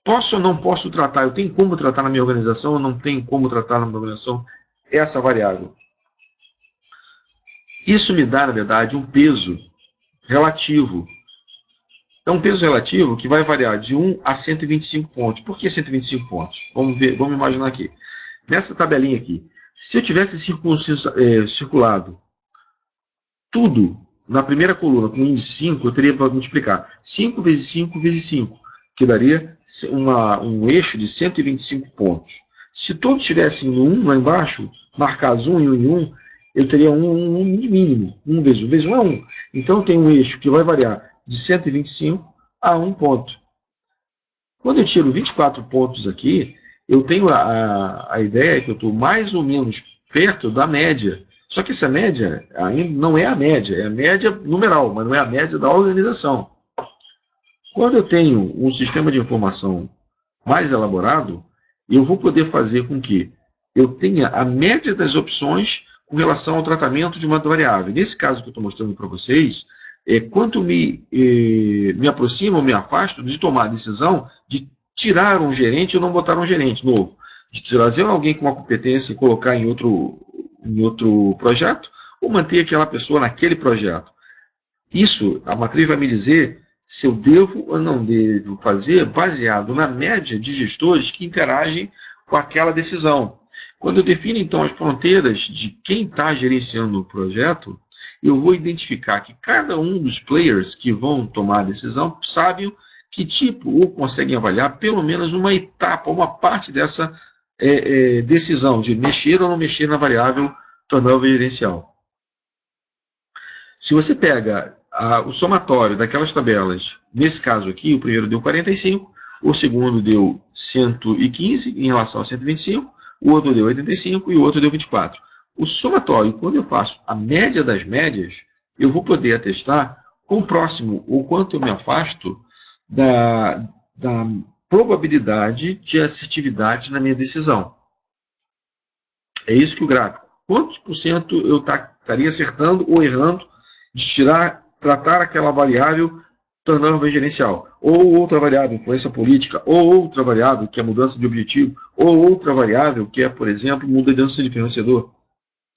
posso ou não posso tratar, eu tenho como tratar na minha organização ou não tenho como tratar na minha organização essa variável. Isso me dá, na verdade, um peso relativo. É um peso relativo que vai variar de 1 a 125 pontos. Por que 125 pontos? Vamos ver, vamos imaginar aqui. Nessa tabelinha aqui, se eu tivesse circulado tudo na primeira coluna com índice 5, eu teria para multiplicar 5 vezes 5 vezes 5, que daria um eixo de 125 pontos. Se todos estivessem no 1 lá embaixo, marcados 1 e 1 e 1, eu teria um mínimo. 1 vezes 1 vezes 1 é 1. Então, eu tenho um eixo que vai variar de 125 a 1 ponto. Quando eu tiro 24 pontos aqui, eu tenho a ideia que eu estou mais ou menos perto da média. Só que essa média ainda não é a média, é a média numeral, mas não é a média da organização. Quando eu tenho um sistema de informação mais elaborado, eu vou poder fazer com que eu tenha a média das opções com relação ao tratamento de uma variável. Nesse caso que eu estou mostrando para vocês, quanto me aproximo ou me afasto de tomar a decisão de tirar um gerente ou não botar um gerente novo, de trazer alguém com uma competência e colocar em outro projeto, ou manter aquela pessoa naquele projeto. Isso, a matriz vai me dizer se eu devo ou não devo fazer baseado na média de gestores que interagem com aquela decisão. Quando eu defino, então, as fronteiras de quem está gerenciando o projeto, eu vou identificar que cada um dos players que vão tomar a decisão sabem que tipo ou conseguem avaliar pelo menos uma etapa, uma parte dessa decisão de mexer ou não mexer na variável turnover gerencial. Se você pega o somatório daquelas tabelas, nesse caso aqui, o primeiro deu 45, o segundo deu 115 em relação a 125, o outro deu 85 e o outro deu 24. O somatório, quando eu faço a média das médias, eu vou poder atestar quão próximo ou quanto eu me afasto da probabilidade de assertividade na minha decisão. É isso que o gráfico. Quantos por cento eu estaria acertando ou errando de tratar aquela variável turnover gerencial, ou outra variável, influência política, ou outra variável, que é mudança de objetivo, ou outra variável, que é, por exemplo, mudança de financiador.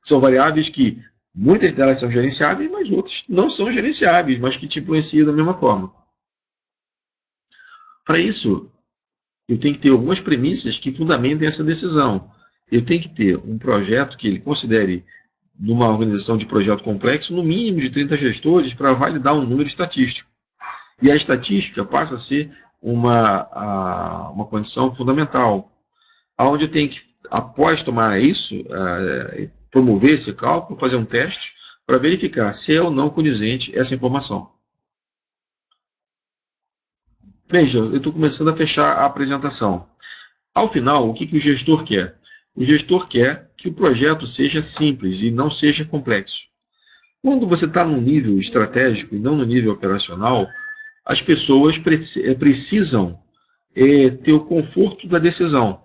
São variáveis que muitas delas são gerenciáveis, mas outras não são gerenciáveis, mas que te influenciam da mesma forma. Para isso, eu tenho que ter algumas premissas que fundamentem essa decisão. Eu tenho que ter um projeto que ele considere, numa organização de projeto complexo, no mínimo de 30 gestores para validar um número estatístico. E a estatística passa a ser uma condição fundamental, onde eu tenho que, após tomar isso, promover esse cálculo, fazer um teste para verificar se é ou não condizente essa informação. Veja, eu estou começando a fechar a apresentação. Ao final, o que o gestor quer? O gestor quer que o projeto seja simples e não seja complexo. Quando você está num nível estratégico e não no nível operacional, as pessoas precisam ter o conforto da decisão.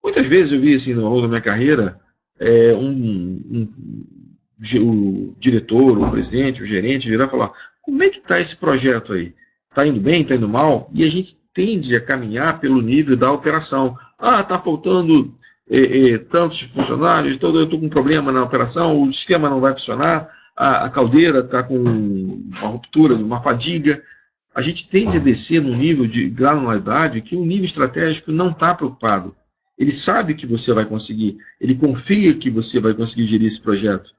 Muitas vezes eu vi assim, ao longo da minha carreira, o diretor, o presidente, o gerente virar e falar: como é que está esse projeto aí? está indo bem, está indo mal, e a gente tende a caminhar pelo nível da operação. Ah, está faltando tantos funcionários, eu estou com um problema na operação, o sistema não vai funcionar, a caldeira está com uma ruptura, uma fadiga. A gente tende a descer no nível de granularidade que o nível estratégico não está preocupado. Ele sabe que você vai conseguir, ele confia que você vai conseguir gerir esse projeto.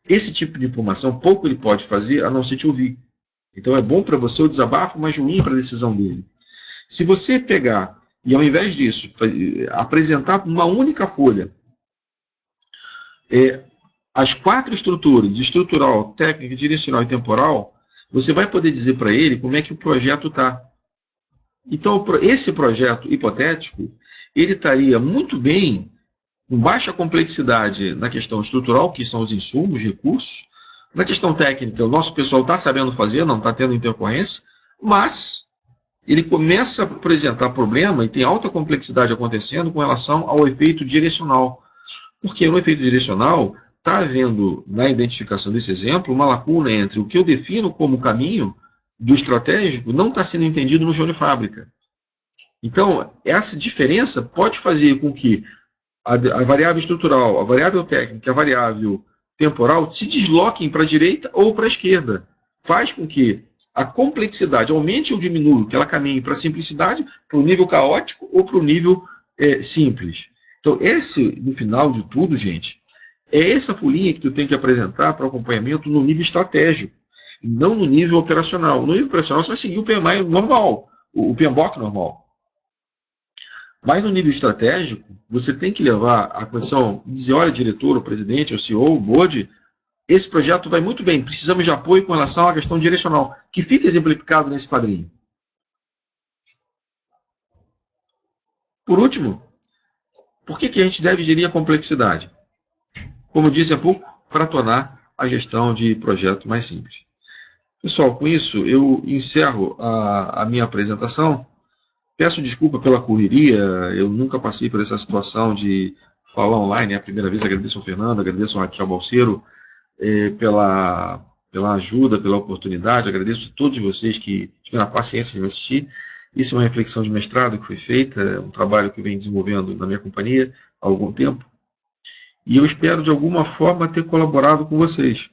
Esse tipo de informação, pouco ele pode fazer a não ser te ouvir. Então é bom para você o desabafo, mas ruim para a decisão dele. Se você pegar e, ao invés disso, apresentar uma única folha as 4 estruturas, de estrutural, técnica, direcional e temporal, você vai poder dizer para ele como é que o projeto está. Então, esse projeto hipotético, ele estaria muito bem, com baixa complexidade na questão estrutural, que são os insumos, recursos. Na questão técnica, o nosso pessoal está sabendo fazer, não está tendo intercorrência, mas ele começa a apresentar problema e tem alta complexidade acontecendo com relação ao efeito direcional. Porque no efeito direcional, está havendo, na identificação desse exemplo, uma lacuna entre o que eu defino como caminho do estratégico não está sendo entendido no chão de fábrica. Então, essa diferença pode fazer com que a variável estrutural, a variável técnica, a variável temporal se desloquem para a direita ou para a esquerda. Faz com que a complexidade aumente ou diminua, que ela caminhe para a simplicidade, para o nível caótico ou para o nível simples. Então, esse, no final de tudo, gente, é essa folhinha que tu tem que apresentar para o acompanhamento no nível estratégico, não no nível operacional. No nível operacional, você vai seguir o PMI normal, o PMBOK normal. Mas no nível estratégico, você tem que levar a condição, dizer, olha, diretor, o presidente, o CEO, o board, esse projeto vai muito bem, precisamos de apoio com relação à questão direcional, que fica exemplificado nesse quadrinho. Por último, por que a gente deve gerir a complexidade? Como disse há pouco, para tornar a gestão de projeto mais simples. Pessoal, com isso eu encerro a minha apresentação. Peço desculpa pela correria, eu nunca passei por essa situação de falar online, é a primeira vez. Agradeço ao Fernando, agradeço ao Raquel Balseiro pela ajuda, pela oportunidade, agradeço a todos vocês que tiveram a paciência de me assistir. Isso é uma reflexão de mestrado que foi feita, é um trabalho que eu venho desenvolvendo na minha companhia há algum tempo, e eu espero de alguma forma ter colaborado com vocês.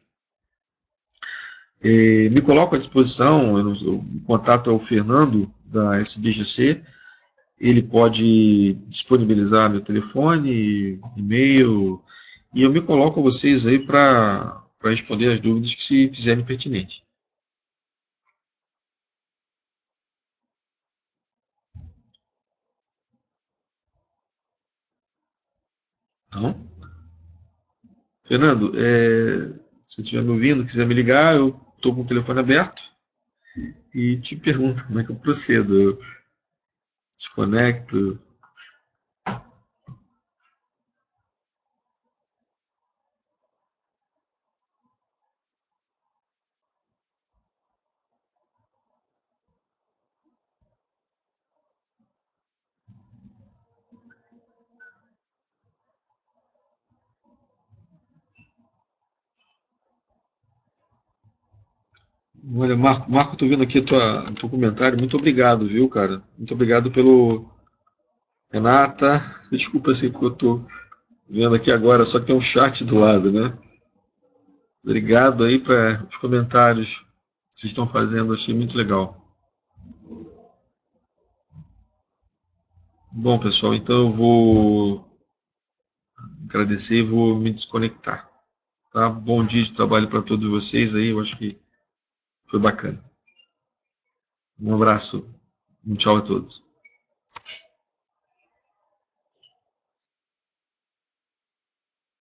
Me coloco à disposição, o contato é o Fernando, da SBGC, ele pode disponibilizar meu telefone, e-mail, e eu me coloco a vocês aí para responder as dúvidas que se fizerem pertinentes. Então, Fernando, se estiver me ouvindo, quiser me ligar, eu estou com o telefone aberto e te pergunto como é que eu procedo. Eu desconecto. Olha, Marco, estou vendo aqui o teu comentário. Muito obrigado, viu, cara? Muito obrigado pelo. Renata, desculpa assim que eu estou vendo aqui agora, só que tem um chat do lado, né? Obrigado aí para os comentários que vocês estão fazendo, achei muito legal. Bom, pessoal, então eu vou agradecer e vou me desconectar. Tá? Bom dia de trabalho para todos vocês aí, eu acho que foi bacana. Um abraço, um tchau a todos.